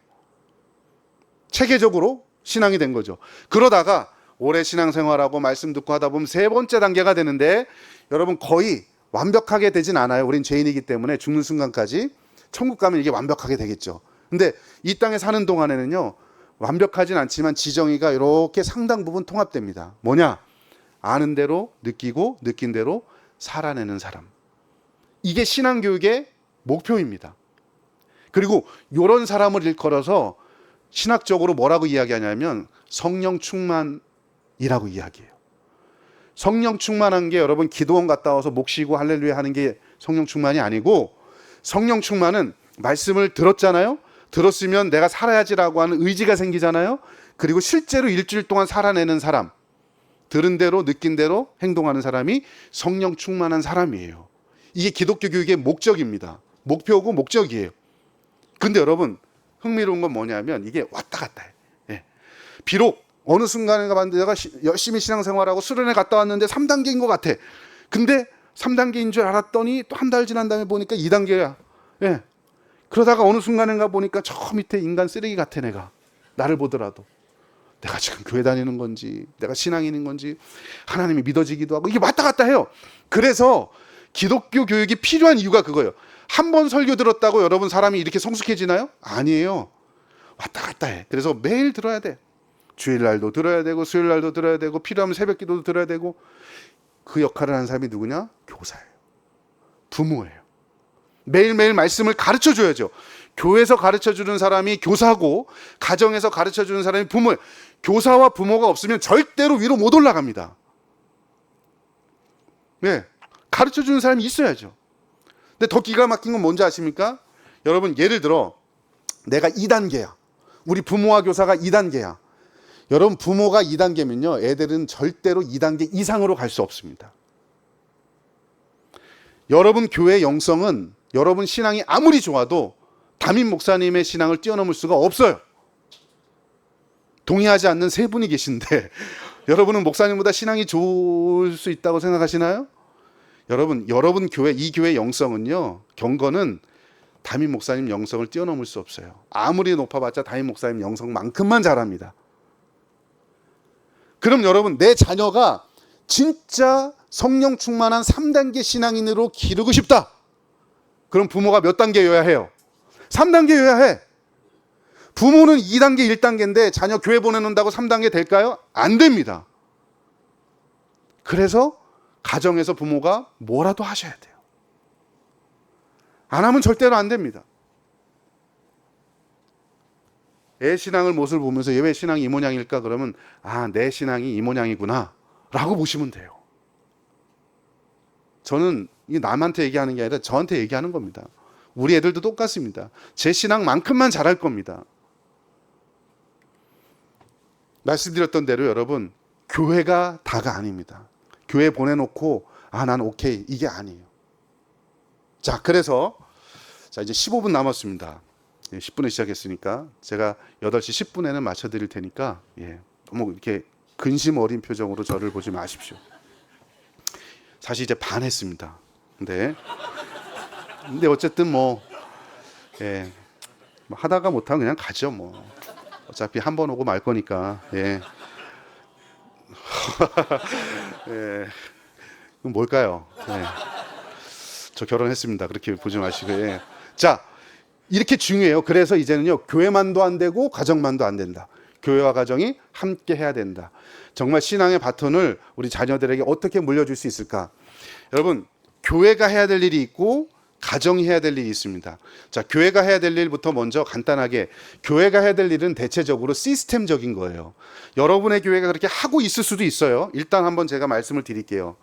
체계적으로 신앙이 된 거죠. 그러다가 오래 신앙생활하고 말씀 듣고 하다 보면 세 번째 단계가 되는데 여러분 거의 완벽하게 되진 않아요. 우린 죄인이기 때문에 죽는 순간까지 천국 가면 이게 완벽하게 되겠죠. 근데 이 땅에 사는 동안에는요 완벽하진 않지만 지정의가 이렇게 상당 부분 통합됩니다. 뭐냐? 아는 대로 느끼고 느낀 대로 살아내는 사람. 이게 신앙교육의 목표입니다. 그리고 이런 사람을 일컬어서 신학적으로 뭐라고 이야기하냐면 성령 충만이라고 이야기해요. 성령 충만한 게 여러분 기도원 갔다 와서 목 쉬고 할렐루야 하는 게 성령 충만이 아니고 성령 충만은 말씀을 들었잖아요. 들었으면 내가 살아야지라고 하는 의지가 생기잖아요. 그리고 실제로 일주일 동안 살아내는 사람, 들은 대로 느낀 대로 행동하는 사람이 성령 충만한 사람이에요. 이게 기독교 교육의 목적입니다. 목표고 목적이에요. 근데 여러분 흥미로운 건 뭐냐면 이게 왔다 갔다 해. 예. 비록 어느 순간에 내가 열심히 신앙생활하고 수련회 갔다 왔는데 3단계인 것 같아. 근데 3단계인 줄 알았더니 또 한 달 지난 다음에 보니까 2단계야. 예. 그러다가 어느 순간인가 보니까 저 밑에 인간 쓰레기 같아 내가. 나를 보더라도. 내가 지금 교회 다니는 건지 내가 신앙인인 건지 하나님이 믿어지기도 하고 이게 왔다 갔다 해요. 그래서 기독교 교육이 필요한 이유가 그거예요. 한 번 설교 들었다고 여러분 사람이 이렇게 성숙해지나요? 아니에요. 왔다 갔다 해. 그래서 매일 들어야 돼. 주일날도 들어야 되고 수요일날도 들어야 되고 필요하면 새벽기도도 들어야 되고 그 역할을 하는 사람이 누구냐? 교사예요. 부모예요. 매일매일 말씀을 가르쳐줘야죠. 교회에서 가르쳐주는 사람이 교사고 가정에서 가르쳐주는 사람이 부모예요. 교사와 부모가 없으면 절대로 위로 못 올라갑니다. 네, 가르쳐주는 사람이 있어야죠. 근데 더 기가 막힌 건 뭔지 아십니까? 여러분 예를 들어 내가 2단계야. 우리 부모와 교사가 2단계야. 여러분 부모가 2단계면요 애들은 절대로 2단계 이상으로 갈 수 없습니다. 여러분 교회 영성은 여러분 신앙이 아무리 좋아도 담임 목사님의 신앙을 뛰어넘을 수가 없어요. 동의하지 않는 세 분이 계신데 여러분은 목사님보다 신앙이 좋을 수 있다고 생각하시나요? 여러분 교회, 이 교회 영성은요 경건은 담임 목사님 영성을 뛰어넘을 수 없어요. 아무리 높아봤자 담임 목사님 영성만큼만 잘합니다. 그럼 여러분 내 자녀가 진짜 성령 충만한 3단계 신앙인으로 기르고 싶다. 그럼 부모가 몇 단계여야 해요? 3단계여야 해. 부모는 2단계, 1단계인데 자녀 교회 보내놓는다고 3단계 될까요? 안 됩니다. 그래서 가정에서 부모가 뭐라도 하셔야 돼요. 안 하면 절대로 안 됩니다. 애 신앙을 못을 보면서 얘 왜 신앙이 이 모양일까? 그러면 아, 내 신앙이 이 모양이구나 라고 보시면 돼요. 저는 이 남한테 얘기하는 게 아니라 저한테 얘기하는 겁니다. 우리 애들도 똑같습니다. 제 신앙만큼만 잘할 겁니다. 말씀드렸던 대로 여러분 교회가 다가 아닙니다. 교회 보내놓고 아, 난 오케이 이게 아니에요. 자, 그래서 이제 15분 남았습니다. 10분에 시작했으니까 제가 8시 10분에는 마쳐드릴 테니까 너무 이렇게 근심 어린 표정으로 저를 보지 마십시오. 사실 이제 반 했습니다. 근데 어쨌든 뭐 하다가 못하면 그냥 가죠 뭐. 어차피 한 번 오고 말 거니까. 그럼 뭘까요? 저 결혼했습니다. 그렇게 보지 마시고. 자, 이렇게 중요해요. 그래서 이제는요 교회만도 안 되고 가정만도 안 된다. 교회와 가정이 함께 해야 된다. 정말 신앙의 바톤을 우리 자녀들에게 어떻게 물려줄 수 있을까? 여러분 교회가 해야 될 일이 있고 가정이 해야 될 일이 있습니다. 자, 교회가 해야 될 일부터 먼저 간단하게, 교회가 해야 될 일은 대체적으로 시스템적인 거예요. 여러분의 교회가 그렇게 하고 있을 수도 있어요. 일단 한번 제가 말씀을 드릴게요.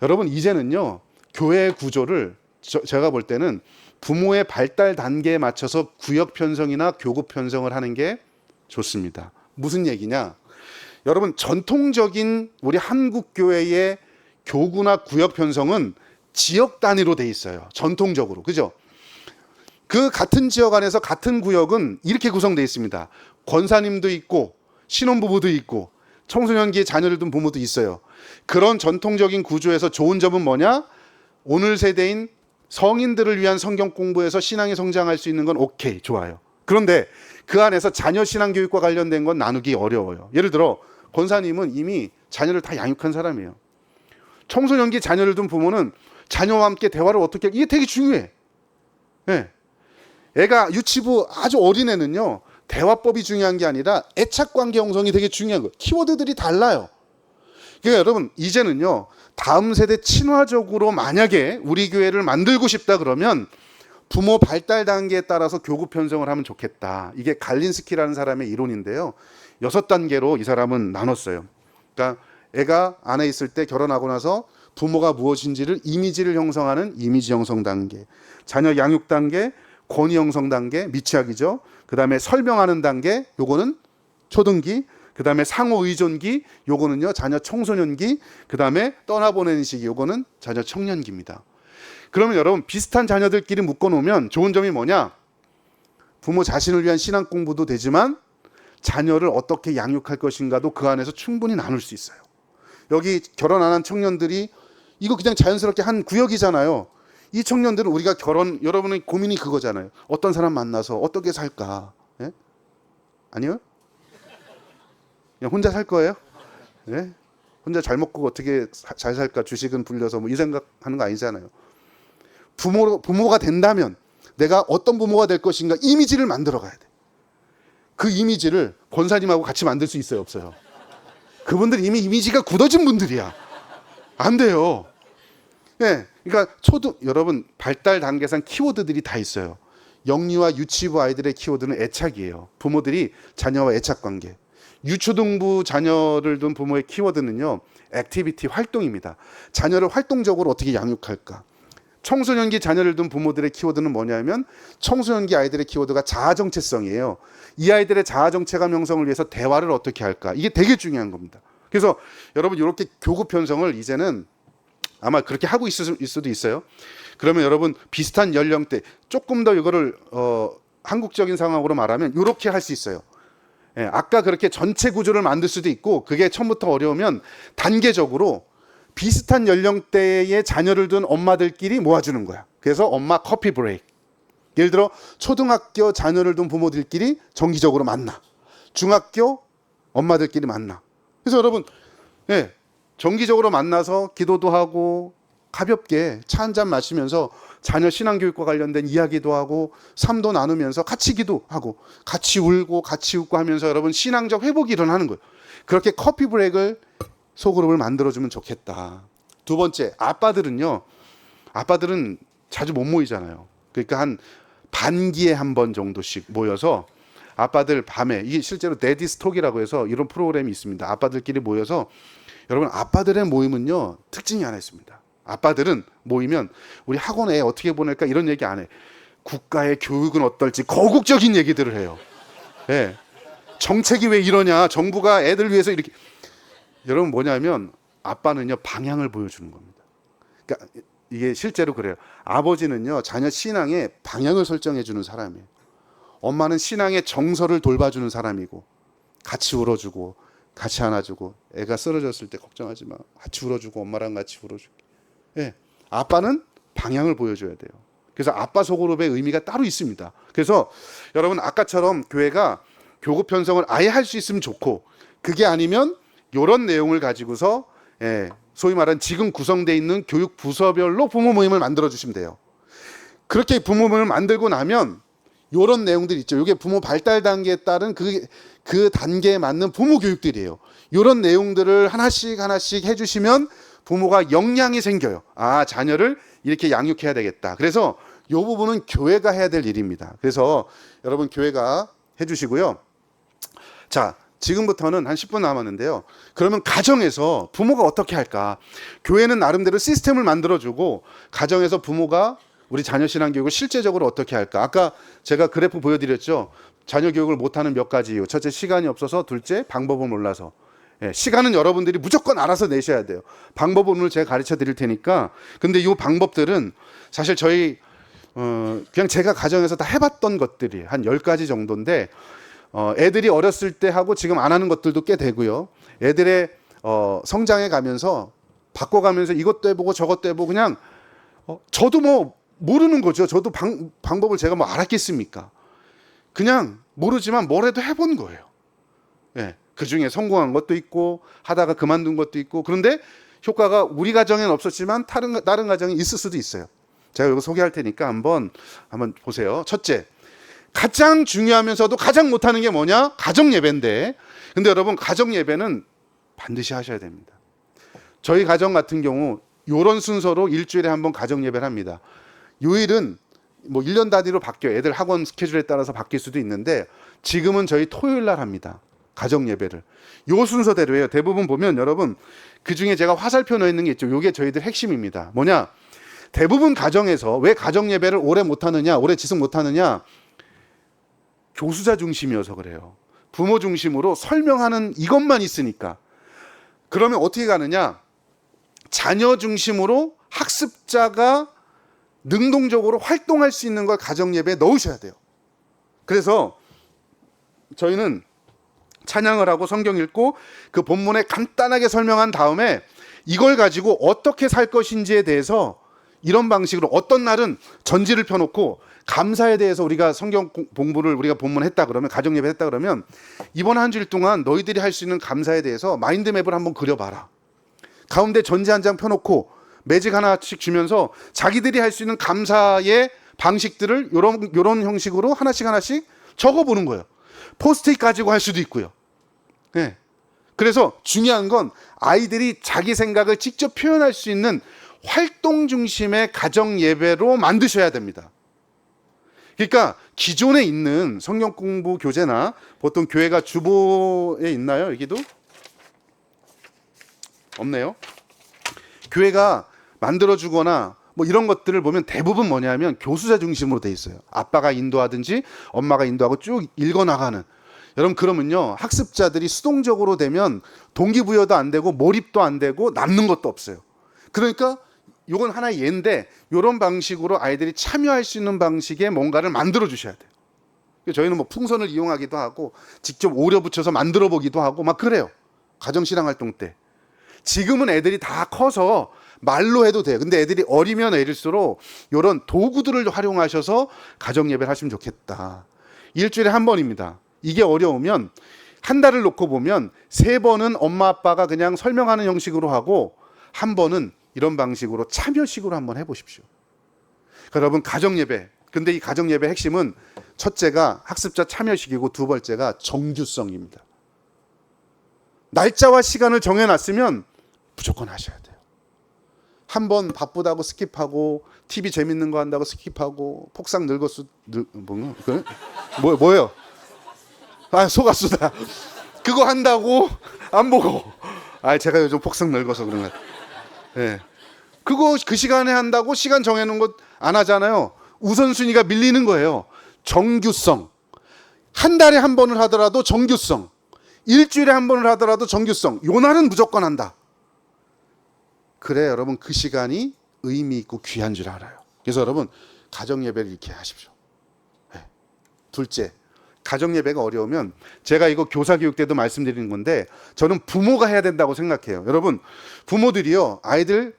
여러분 이제는요 교회의 구조를 제가 볼 때는 부모의 발달 단계에 맞춰서 구역 편성이나 교구 편성을 하는 게 좋습니다. 무슨 얘기냐? 여러분 전통적인 우리 한국 교회의 교구나 구역 편성은 지역 단위로 돼 있어요. 전통적으로. 그죠? 그 같은 지역 안에서 같은 구역은 이렇게 구성되어 있습니다. 권사님도 있고 신혼부부도 있고 청소년기에 자녀를 둔 부모도 있어요. 그런 전통적인 구조에서 좋은 점은 뭐냐? 오늘 세대인 성인들을 위한 성경 공부에서 신앙이 성장할 수 있는 건 오케이, 좋아요. 그런데 그 안에서 자녀 신앙 교육과 관련된 건 나누기 어려워요. 예를 들어 권사님은 이미 자녀를 다 양육한 사람이에요. 청소년기 자녀를 둔 부모는 자녀와 함께 대화를 어떻게 이게 되게 중요해. 예. 애가 유치부 아주 어린 애는요, 대화법이 중요한 게 아니라 애착관계 형성이 되게 중요한 거예요. 키워드들이 달라요. 그러니까 여러분, 이제는요, 다음 세대 친화적으로 만약에 우리 교회를 만들고 싶다 그러면 부모 발달 단계에 따라서 교구 편성을 하면 좋겠다. 이게 갈린스키라는 사람의 이론인데요. 6단계로 이 사람은 나눴어요. 그러니까 애가 안에 있을 때 결혼하고 나서 부모가 무엇인지를 이미지를 형성하는 이미지 형성 단계, 자녀 양육 단계, 권위 형성 단계, 미취학이죠. 그 다음에 설명하는 단계, 요거는 초등기. 그 다음에 상호 의존기, 요거는요 자녀 청소년기. 그 다음에 떠나보내는 시기, 요거는 자녀 청년기입니다. 그러면 여러분, 비슷한 자녀들끼리 묶어놓으면 좋은 점이 뭐냐? 부모 자신을 위한 신앙 공부도 되지만 자녀를 어떻게 양육할 것인가도 그 안에서 충분히 나눌 수 있어요. 여기 결혼 안 한 청년들이 이거 그냥 자연스럽게 한 구역이잖아요. 이 청년들은 우리가 여러분의 고민이 그거잖아요. 어떤 사람 만나서 어떻게 살까? 예? 아니요? 그냥 혼자 살 거예요? 예? 혼자 잘 먹고 어떻게 잘 살까? 주식은 불려서 뭐 이 생각하는 거 아니잖아요. 부모가 된다면 내가 어떤 부모가 될 것인가 이미지를 만들어 가야 돼. 그 이미지를 권사님하고 같이 만들 수 있어요, 없어요? 그분들 이미 이미지가 굳어진 분들이야. 안 돼요. 예, 그러니까 여러분 발달 단계상 키워드들이 다 있어요. 영유아 유치부 아이들의 키워드는 애착이에요. 부모들이 자녀와 애착 관계. 유초등부 자녀를 둔 부모의 키워드는요, 액티비티 활동입니다. 자녀를 활동적으로 어떻게 양육할까. 청소년기 자녀를 둔 부모들의 키워드는 뭐냐면 청소년기 아이들의 키워드가 자아정체성이에요. 이 아이들의 자아정체감 형성을 위해서 대화를 어떻게 할까. 이게 되게 중요한 겁니다. 그래서 여러분 이렇게 교구 편성을 이제는 아마 그렇게 하고 있을 수도 있어요. 그러면 여러분 비슷한 연령대 조금 더 이거를 한국적인 상황으로 말하면 이렇게 할 수 있어요. 예, 아까 그렇게 전체 구조를 만들 수도 있고 그게 처음부터 어려우면 단계적으로 비슷한 연령대의 자녀를 둔 엄마들끼리 모아주는 거야. 그래서 엄마 커피 브레이크. 예를 들어 초등학교 자녀를 둔 부모들끼리 정기적으로 만나. 중학교 엄마들끼리 만나. 그래서 여러분, 예, 정기적으로 만나서 기도도 하고 가볍게 차 한 잔 마시면서 자녀 신앙교육과 관련된 이야기도 하고 삶도 나누면서 같이 기도하고 같이 울고 같이 웃고 하면서 여러분 신앙적 회복이 일어나는 거예요. 그렇게 커피 브레이크를 소그룹을 만들어주면 좋겠다. 두 번째, 아빠들은 자주 못 모이잖아요. 그러니까 한 반기에 한 번 정도씩 모여서 아빠들 밤에, 이게 실제로 데디스톡이라고 해서 이런 프로그램이 있습니다. 아빠들끼리 모여서, 여러분 아빠들의 모임은요 특징이 하나 있습니다. 아빠들은 모이면 우리 학원에 어떻게 보낼까 이런 얘기 안 해. 국가의 교육은 어떨지 거국적인 얘기들을 해요. 예. 정책이 왜 이러냐, 정부가 애들 위해서 이렇게. 여러분 뭐냐면 아빠는요 방향을 보여주는 겁니다. 그러니까 이게 실제로 그래요. 아버지는요 자녀 신앙에 방향을 설정해 주는 사람이에요. 엄마는 신앙의 정서를 돌봐주는 사람이고 같이 울어주고 같이 안아주고, 애가 쓰러졌을 때 걱정하지 마, 같이 울어주고 엄마랑 같이 울어줄게. 예, 아빠는 방향을 보여줘야 돼요. 그래서 아빠 소그룹의 의미가 따로 있습니다. 그래서 여러분 아까처럼 교회가 교구 편성을 아예 할 수 있으면 좋고, 그게 아니면 이런 내용을 가지고서 소위 말하는 지금 구성되어 있는 교육 부서별로 부모 모임을 만들어 주시면 돼요. 그렇게 부모 모임을 만들고 나면 이런 내용들이 있죠. 이게 부모 발달 단계에 따른 그 단계에 맞는 부모 교육들이에요. 이런 내용들을 하나씩 해주시면 부모가 역량이 생겨요. 아, 자녀를 이렇게 양육해야 되겠다. 그래서 이 부분은 교회가 해야 될 일입니다. 그래서 여러분 교회가 해주시고요. 자, 지금부터는 한 10분 남았는데요. 그러면 가정에서 부모가 어떻게 할까? 교회는 나름대로 시스템을 만들어주고 가정에서 부모가 우리 자녀 신앙 교육을 실제적으로 어떻게 할까? 아까 제가 그래프 보여드렸죠. 자녀 교육을 못하는 몇 가지 이유. 첫째, 시간이 없어서. 둘째, 방법을 몰라서. 시간은 여러분들이 무조건 알아서 내셔야 돼요. 방법은 오늘 제가 가르쳐 드릴 테니까. 근데 이 방법들은 사실 저희 그냥 제가 가정에서 다 해봤던 것들이 한 10가지 정도인데, 애들이 어렸을 때 하고 지금 안 하는 것들도 꽤 되고요. 애들의 성장해 가면서 바꿔가면서 이것도 해보고 저것도 해보고 그냥 저도 뭐 모르는 거죠. 저도 방법을 제가 뭐 알았겠습니까? 그냥 모르지만 뭐라도 해본 거예요. 예, 그 중에 성공한 것도 있고 하다가 그만둔 것도 있고, 그런데 효과가 우리 가정에는 없었지만 다른 가정에 있을 수도 있어요. 제가 이거 소개할 테니까 한번 보세요. 첫째, 가장 중요하면서도 가장 못하는 게 뭐냐? 가정 예배인데, 근데 여러분 가정 예배는 반드시 하셔야 됩니다. 저희 가정 같은 경우 이런 순서로 일주일에 한 번 가정 예배를 합니다. 요일은 뭐 1년 단위로 바뀌어요. 애들 학원 스케줄에 따라서 바뀔 수도 있는데 지금은 저희 토요일 날 합니다. 가정 예배를. 요 순서대로 해요. 대부분 보면 여러분 그 중에 제가 화살표 넣어 있는 게 있죠. 요게 저희들 핵심입니다. 뭐냐? 대부분 가정에서 왜 가정 예배를 오래 못 하느냐, 오래 지속 못 하느냐? 교수자 중심이어서 그래요. 부모 중심으로 설명하는 이것만 있으니까. 그러면 어떻게 가느냐? 자녀 중심으로 학습자가 능동적으로 활동할 수 있는 걸 가정 예배에 넣으셔야 돼요. 그래서 저희는 찬양을 하고 성경 읽고 그 본문에 간단하게 설명한 다음에 이걸 가지고 어떻게 살 것인지에 대해서 이런 방식으로 어떤 날은 전지를 펴놓고 감사에 대해서 우리가 성경 공부를 우리가 본문했다 그러면 가정 예배 했다 그러면 이번 한 주일 동안 너희들이 할 수 있는 감사에 대해서 마인드맵을 한번 그려봐라. 가운데 전지 한 장 펴놓고 매직 하나씩 주면서 자기들이 할 수 있는 감사의 방식들을 요런 형식으로 하나씩 적어보는 거예요. 포스트잇 가지고 할 수도 있고요. 네. 그래서 중요한 건 아이들이 자기 생각을 직접 표현할 수 있는 활동 중심의 가정 예배로 만드셔야 됩니다. 그러니까 기존에 있는 성경 공부 교재나 보통 교회가 주보에 있나요? 여기도? 없네요. 교회가 만들어주거나 뭐 이런 것들을 보면 대부분 뭐냐면 교수자 중심으로 돼 있어요. 아빠가 인도하든지 엄마가 인도하고 쭉 읽어나가는. 여러분 그러면요 학습자들이 수동적으로 되면 동기부여도 안 되고 몰입도 안 되고 남는 것도 없어요. 그러니까 이건 하나의 예인데 이런 방식으로 아이들이 참여할 수 있는 방식의 뭔가를 만들어 주셔야 돼요. 저희는 뭐 풍선을 이용하기도 하고 직접 오려 붙여서 만들어 보기도 하고 막 그래요. 가정신앙 활동 때. 지금은 애들이 다 커서 말로 해도 돼요. 근데 애들이 어리면 어릴수록 이런 도구들을 활용하셔서 가정 예배를 하시면 좋겠다. 일주일에 한 번입니다. 이게 어려우면 한 달을 놓고 보면 3번은 엄마 아빠가 그냥 설명하는 형식으로 하고 한 번은 이런 방식으로 참여식으로 한번 해보십시오. 여러분 가정 예배. 근데 이 가정 예배 핵심은 첫째가 학습자 참여식이고 두 번째가 정규성입니다. 날짜와 시간을 정해놨으면 무조건 하셔야 돼요. 한 번 바쁘다고 스킵하고 TV 재밌는 거 한다고 스킵하고 폭삭 늙었어 뭐예요? 아 속았수다. 그거 한다고 안 보고. 아 제가 요즘 폭삭 늙어서 그런 것 같아요. 네. 그거 그 시간에 한다고 시간 정해놓은 것 안 하잖아요. 우선순위가 밀리는 거예요. 정규성. 한 달에 한 번을 하더라도 정규성. 일주일에 한 번을 하더라도 정규성. 요 날은 무조건 한다. 그래 여러분 그 시간이 의미 있고 귀한 줄 알아요. 그래서 여러분 가정 예배를 이렇게 하십시오. 네. 둘째, 가정 예배가 어려우면 제가 이거 교사 교육 때도 말씀드리는 건데 저는 부모가 해야 된다고 생각해요. 여러분 부모들이요 아이들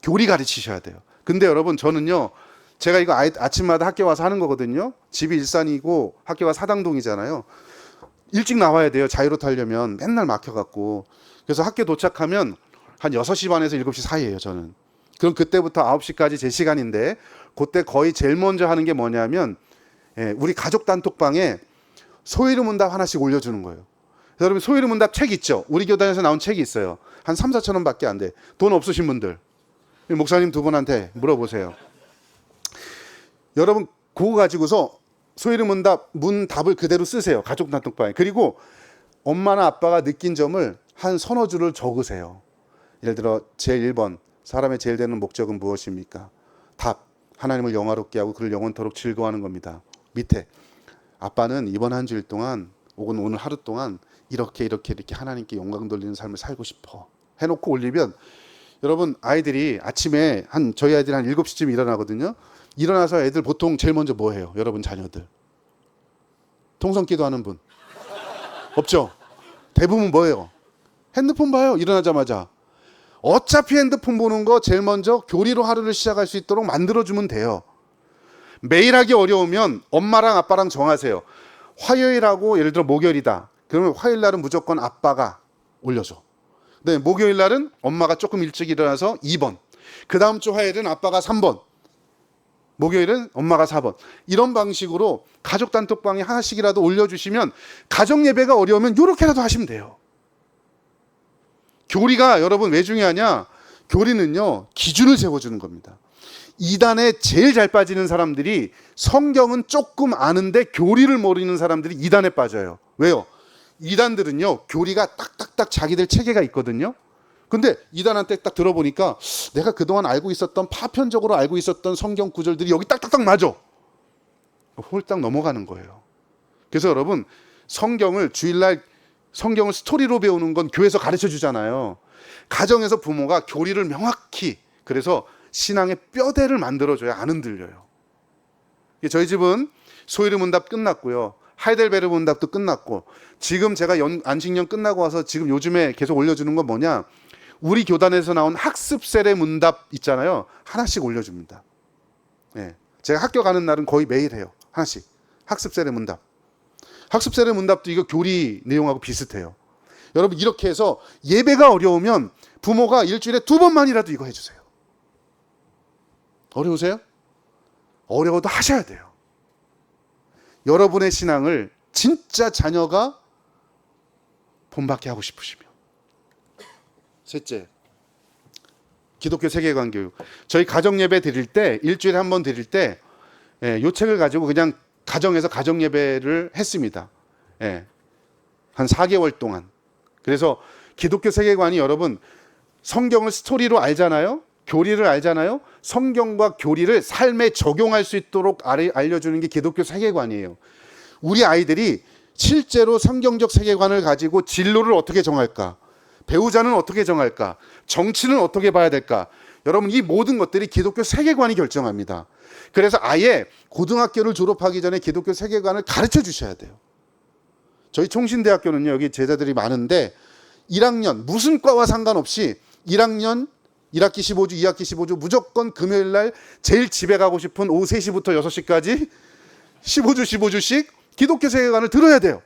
교리 가르치셔야 돼요. 근데 여러분 저는요 제가 이거 아침마다 학교 와서 하는 거거든요. 집이 일산이고 학교가 사당동이잖아요. 일찍 나와야 돼요. 자유로 타려면 맨날 막혀갖고. 그래서 학교 도착하면 한 6시 반에서 7시 사이예요 저는. 그럼 그때부터 9시까지 제 시간인데 그때 거의 제일 먼저 하는 게 뭐냐면 우리 가족 단톡방에 소이름 문답 하나씩 올려주는 거예요. 여러분 소이름 문답 책 있죠? 우리 교단에서 나온 책이 있어요. 한 3, 4천 원밖에 안 돼. 돈 없으신 분들 목사님 두 분한테 물어보세요. 여러분 그거 가지고서 소이름 문답을 그대로 쓰세요. 가족 단톡방에. 그리고 엄마나 아빠가 느낀 점을 한 서너 줄을 적으세요. 예를 들어 제일 1번 사람의 제일 되는 목적은 무엇입니까? 답 하나님을 영화롭게 하고 그를 영원토록 즐거워하는 겁니다. 밑에 아빠는 이번 한 주일 동안 혹은 오늘 하루 동안 이렇게 하나님께 영광 돌리는 삶을 살고 싶어 해놓고 올리면 여러분 아이들이 아침에 저희 아이들이 한 7시쯤 일어나거든요. 일어나서 애들 보통 제일 먼저 뭐 해요? 여러분 자녀들 통성기도 하는 분 없죠? 대부분 뭐예요? 핸드폰 봐요. 일어나자마자. 어차피 핸드폰 보는 거 제일 먼저 교리로 하루를 시작할 수 있도록 만들어주면 돼요. 매일 하기 어려우면 엄마랑 아빠랑 정하세요. 화요일하고 예를 들어 목요일이다. 그러면 화요일 날은 무조건 아빠가 올려줘. 네, 목요일 날은 엄마가 조금 일찍 일어나서 2번. 그 다음 주 화요일은 아빠가 3번. 목요일은 엄마가 4번. 이런 방식으로 가족 단톡방에 하나씩이라도 올려주시면 가정 예배가 어려우면 이렇게라도 하시면 돼요. 교리가 여러분 왜 중요하냐? 교리는요, 기준을 세워주는 겁니다. 이단에 제일 잘 빠지는 사람들이 성경은 조금 아는데 교리를 모르는 사람들이 이단에 빠져요. 왜요? 이단들은요, 교리가 딱딱딱 자기들 체계가 있거든요. 근데 이단한테 딱 들어보니까 내가 그동안 알고 있었던, 파편적으로 알고 있었던 성경 구절들이 여기 딱딱딱 맞아. 홀딱 넘어가는 거예요. 그래서 여러분, 성경을 주일날 성경을 스토리로 배우는 건 교회에서 가르쳐 주잖아요. 가정에서 부모가 교리를 명확히, 그래서 신앙의 뼈대를 만들어줘야 안 흔들려요. 저희 집은 소위르 문답 끝났고요. 하이델베르 문답도 끝났고, 지금 제가 안식년 끝나고 와서 지금 요즘에 계속 올려주는 건 뭐냐? 우리 교단에서 나온 학습 세례 문답 있잖아요. 하나씩 올려줍니다. 예. 제가 학교 가는 날은 거의 매일 해요. 하나씩. 학습 세례 문답. 학습 세례 문답도 이거 교리 내용하고 비슷해요. 여러분, 이렇게 해서 예배가 어려우면 부모가 일주일에 2번만이라도 이거 해주세요. 어려우세요? 어려워도 하셔야 돼요. 여러분의 신앙을 진짜 자녀가 본받게 하고 싶으시면. 셋째, 기독교 세계관 교육. 저희 가정 예배 드릴 때, 일주일에 한 번 드릴 때, 요 책을 가지고 그냥 가정에서 가정 예배를 했습니다. 한 4개월 동안. 그래서 기독교 세계관이 여러분, 성경을 스토리로 알잖아요. 교리를 알잖아요. 성경과 교리를 삶에 적용할 수 있도록 알려주는 게 기독교 세계관이에요. 우리 아이들이 실제로 성경적 세계관을 가지고 진로를 어떻게 정할까? 배우자는 어떻게 정할까? 정치는 어떻게 봐야 될까? 여러분, 이 모든 것들이 기독교 세계관이 결정합니다. 그래서 아예 고등학교를 졸업하기 전에 기독교 세계관을 가르쳐 주셔야 돼요. 저희 총신대학교는요, 여기 제자들이 많은데 1학년 무슨 과와 상관없이 1학년 1학기 15주, 2학기 15주 무조건 금요일 날 제일 집에 가고 싶은 오후 3시부터 6시까지 15주씩 기독교 세계관을 들어야 돼요.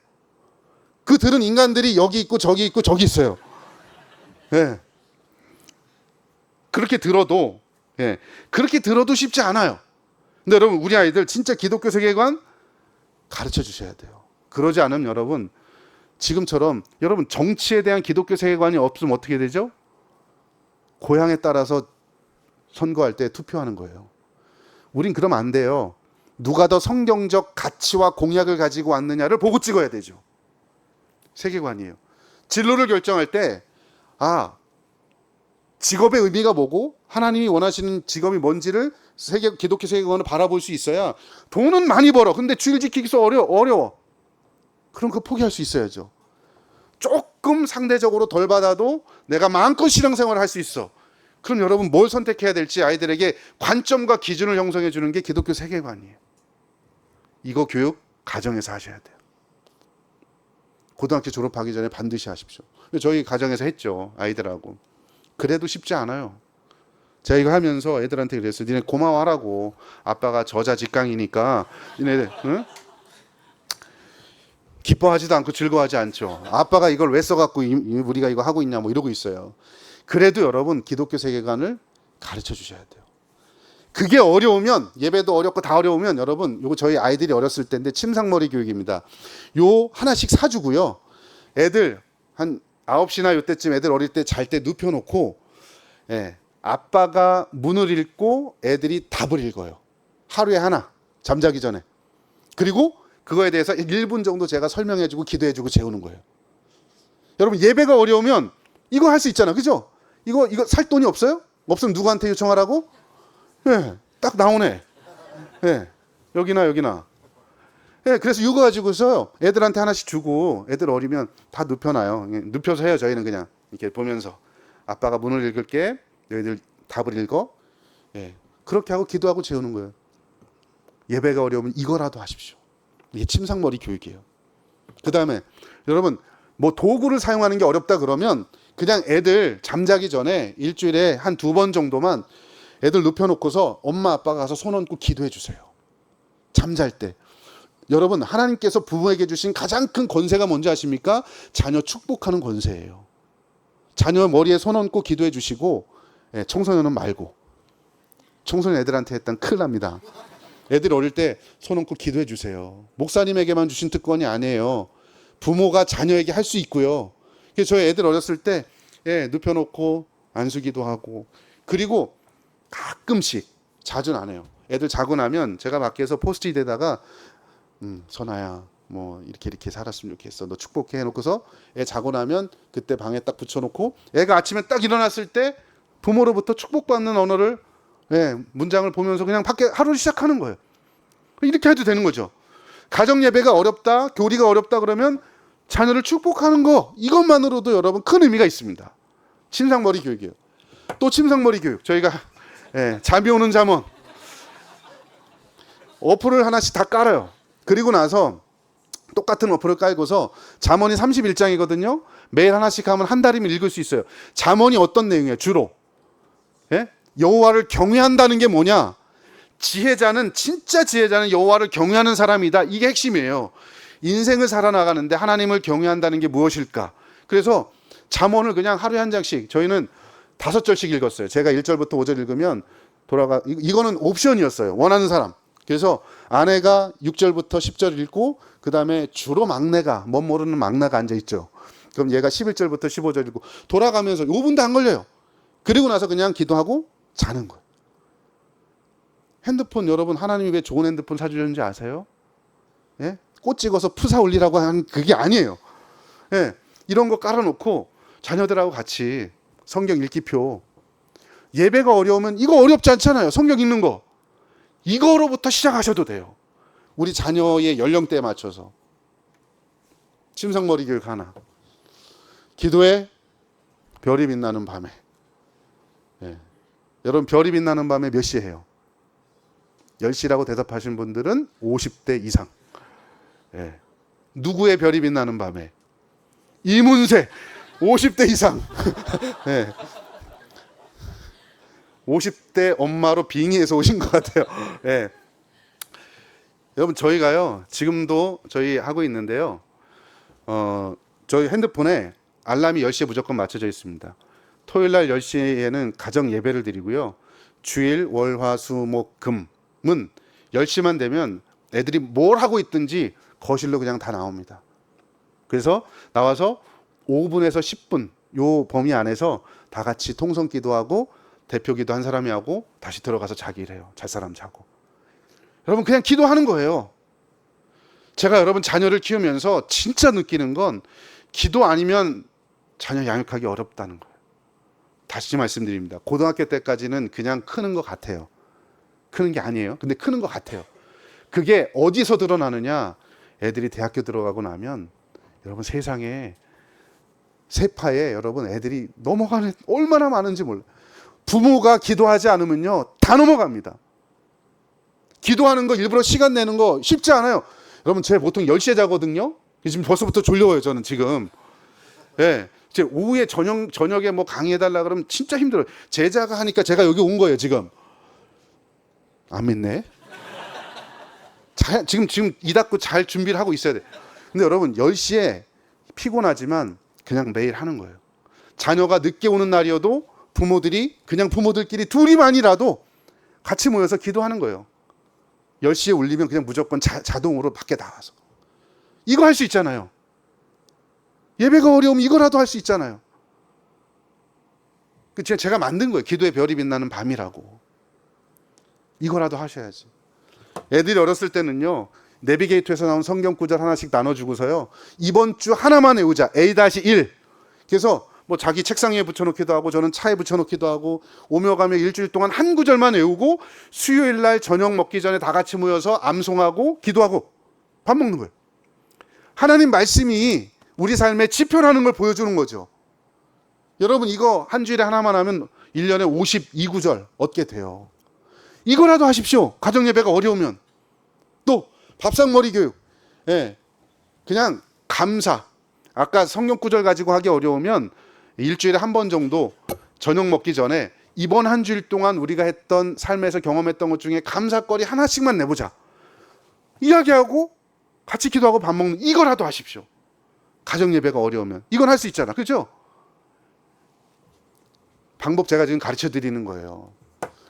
그 들은 인간들이 여기 있고 저기 있고 저기 있어요. 예. 그렇게 들어도 쉽지 않아요. 근데 여러분, 우리 아이들 진짜 기독교 세계관 가르쳐 주셔야 돼요. 그러지 않으면 여러분, 지금처럼 여러분 정치에 대한 기독교 세계관이 없으면 어떻게 되죠? 고향에 따라서 선거할 때 투표하는 거예요. 우린 그러면 안 돼요. 누가 더 성경적 가치와 공약을 가지고 왔느냐를 보고 찍어야 되죠. 세계관이에요. 진로를 결정할 때 직업의 의미가 뭐고 하나님이 원하시는 직업이 뭔지를 기독교 세계관을 바라볼 수 있어야. 돈은 많이 벌어. 근데 주일 지키기 어려워. 그럼 그거 포기할 수 있어야죠. 조금 상대적으로 덜 받아도 내가 마음껏 신앙생활을 할 수 있어. 그럼 여러분 뭘 선택해야 될지 아이들에게 관점과 기준을 형성해 주는 게 기독교 세계관이에요. 이거 교육 가정에서 하셔야 돼요. 고등학교 졸업하기 전에 반드시 하십시오. 저희 가정에서 했죠, 아이들하고. 그래도 쉽지 않아요. 제가 이거 하면서 애들한테 그랬어요. 니네 고마워하라고. 아빠가 저자 직강이니까 니네 기뻐하지도 않고 즐거워하지 않죠. 아빠가 이걸 왜 써갖고 우리가 이거 하고 있냐 뭐 이러고 있어요. 그래도 여러분 기독교 세계관을 가르쳐 주셔야 돼요. 그게 어려우면, 예배도 어렵고 다 어려우면 여러분, 요거 저희 아이들이 어렸을 때인데 침상머리 교육입니다. 요 하나씩 사주고요. 애들 한 9시나 요때쯤 애들 어릴 때 잘 때 눕혀놓고 아빠가 문을 읽고 애들이 답을 읽어요. 하루에 하나, 잠자기 전에. 그리고 그거에 대해서 1분 정도 제가 설명해주고 기도해주고 재우는 거예요. 여러분, 예배가 어려우면 이거 할 수 있잖아, 그죠? 이거 살 돈이 없어요? 없으면 누구한테 요청하라고? 딱 나오네. 여기나. 그래서 이거 가지고서 애들한테 하나씩 주고, 애들 어리면 다 눕혀놔요. 눕혀서 해요. 저희는 그냥 이렇게 보면서 아빠가 문을 읽을게, 너희들 답을 읽어. 그렇게 하고 기도하고 재우는 거예요. 예배가 어려우면 이거라도 하십시오. 이게 침상머리 교육이에요. 그 다음에 여러분, 뭐 도구를 사용하는 게 어렵다 그러면 그냥 애들 잠자기 전에 일주일에 한 2번 정도만 애들 눕혀놓고서 엄마 아빠가 가서 손 얹고 기도해 주세요. 잠잘 때. 여러분, 하나님께서 부모에게 주신 가장 큰 권세가 뭔지 아십니까? 자녀 축복하는 권세예요. 자녀 머리에 손 얹고 기도해 주시고, 청소년은 말고. 청소년 애들한테 했던 큰일 납니다. 애들 어릴 때 손 얹고 기도해 주세요. 목사님에게만 주신 특권이 아니에요. 부모가 자녀에게 할 수 있고요. 그래서 저희 애들 어렸을 때 눕혀놓고 안수기도 하고, 그리고 가끔씩, 자주는 안 해요. 애들 자고 나면 제가 밖에서 포스트잇에다가 선아야 뭐 이렇게 살았으면 좋겠어, 너 축복해 해놓고서 애 자고 나면 그때 방에 딱 붙여놓고, 애가 아침에 딱 일어났을 때 부모로부터 축복받는 언어를, 문장을 보면서 그냥 밖에 하루를 시작하는 거예요. 이렇게 해도 되는 거죠. 가정 예배가 어렵다, 교리가 어렵다 그러면 자녀를 축복하는 거, 이것만으로도 여러분 큰 의미가 있습니다. 침상머리 교육이에요. 또 침상머리 교육, 저희가 잠이 오는 잠언 어플을 하나씩 다 깔아요. 그리고 나서 똑같은 어플을 깔고서 잠언이 31장이거든요. 매일 하나씩 하면 한 달이면 읽을 수 있어요. 잠언이 어떤 내용이에요? 주로 여호와를 경외한다는 게 뭐냐? 지혜자는, 진짜 지혜자는 여호와를 경외하는 사람이다. 이게 핵심이에요. 인생을 살아나가는데 하나님을 경외한다는 게 무엇일까? 그래서 잠언을 그냥 하루에 한 장씩, 저희는 5절씩 읽었어요. 제가 1절부터 5절 읽으면 이거는 옵션이었어요. 원하는 사람. 그래서 아내가 6절부터 10절 읽고, 그 다음에 주로 막내가, 멋 모르는 막내가 앉아있죠. 그럼 얘가 11절부터 15절 읽고, 돌아가면서 5분도 안 걸려요. 그리고 나서 그냥 기도하고 자는 거예요. 핸드폰, 여러분 하나님이 왜 좋은 핸드폰 사주셨는지 아세요? 꽃 찍어서 푸사 올리라고 한 그게 아니에요. 이런 거 깔아놓고 자녀들하고 같이 성경 읽기표, 예배가 어려우면 이거 어렵지 않잖아요. 성경 읽는 거. 이거로부터 시작하셔도 돼요. 우리 자녀의 연령대에 맞춰서. 침상머리 교육 하나. 기도에 별이 빛나는 밤에. 여러분, 별이 빛나는 밤에 몇 시에 해요? 10시라고 대답하신 분들은 50대 이상. 누구의 별이 빛나는 밤에? 이문세 50대 이상. 50대 엄마로 빙의해서 오신 것 같아요. 여러분, 저희가요 지금도 저희 하고 있는데요, 저희 핸드폰에 알람이 10시에 무조건 맞춰져 있습니다. 토요일 날 10시에는 가정 예배를 드리고요, 주일 월 화 수 목 금은 10시만 되면 애들이 뭘 하고 있든지 거실로 그냥 다 나옵니다. 그래서 나와서 5분에서 10분 요 범위 안에서 다 같이 통성 기도하고 대표 기도 한 사람이 하고 다시 들어가서 자기 일해요. 잘 사람 자고. 여러분, 그냥 기도하는 거예요. 제가 여러분 자녀를 키우면서 진짜 느끼는 건, 기도 아니면 자녀 양육하기 어렵다는 거예요. 다시 말씀드립니다. 고등학교 때까지는 그냥 크는 것 같아요. 크는 게 아니에요. 근데 크는 것 같아요. 그게 어디서 드러나느냐? 애들이 대학교 들어가고 나면 여러분, 세상에 세파에 여러분 애들이 넘어가는 얼마나 많은지 몰라요. 부모가 기도하지 않으면요 다 넘어갑니다. 기도하는 거, 일부러 시간 내는 거 쉽지 않아요. 여러분, 제가 보통 10시에 자거든요. 지금 벌써부터 졸려요. 저는 지금 이제 오후에 저녁에 뭐 강의해달라 그러면 진짜 힘들어요. 제자가 하니까 제가 여기 온 거예요. 지금 안 믿네. 지금 이 닫고 잘 준비를 하고 있어야 돼. 근데 여러분, 10시에 피곤하지만 그냥 매일 하는 거예요. 자녀가 늦게 오는 날이어도 부모들이 그냥 부모들끼리 둘이만이라도 같이 모여서 기도하는 거예요. 10시에 울리면 그냥 무조건 자동으로 밖에 나와서. 이거 할 수 있잖아요. 예배가 어려우면 이거라도 할 수 있잖아요. 제가 만든 거예요. 기도의 별이 빛나는 밤이라고. 이거라도 하셔야지. 애들이 어렸을 때는요, 내비게이터에서 나온 성경 구절 하나씩 나눠주고서요, 이번 주 하나만 외우자. A-1. 그래서 뭐 자기 책상 위에 붙여놓기도 하고, 저는 차에 붙여놓기도 하고, 오며 가며 일주일 동안 한 구절만 외우고, 수요일 날 저녁 먹기 전에 다 같이 모여서 암송하고 기도하고 밥 먹는 거예요. 하나님 말씀이 우리 삶의 지표라는 걸 보여주는 거죠. 여러분, 이거 한 주일에 하나만 하면 1년에 52구절 얻게 돼요. 이거라도 하십시오. 가정예배가 어려우면. 또 밥상머리 교육. 그냥 감사. 아까 성경 구절 가지고 하기 어려우면 일주일에 한 번 정도 저녁 먹기 전에 이번 한 주일 동안 우리가 했던 삶에서 경험했던 것 중에 감사거리 하나씩만 내보자. 이야기하고 같이 기도하고 밥 먹는 이거라도 하십시오. 가정 예배가 어려우면 이건 할 수 있잖아, 그렇죠? 방법 제가 지금 가르쳐 드리는 거예요.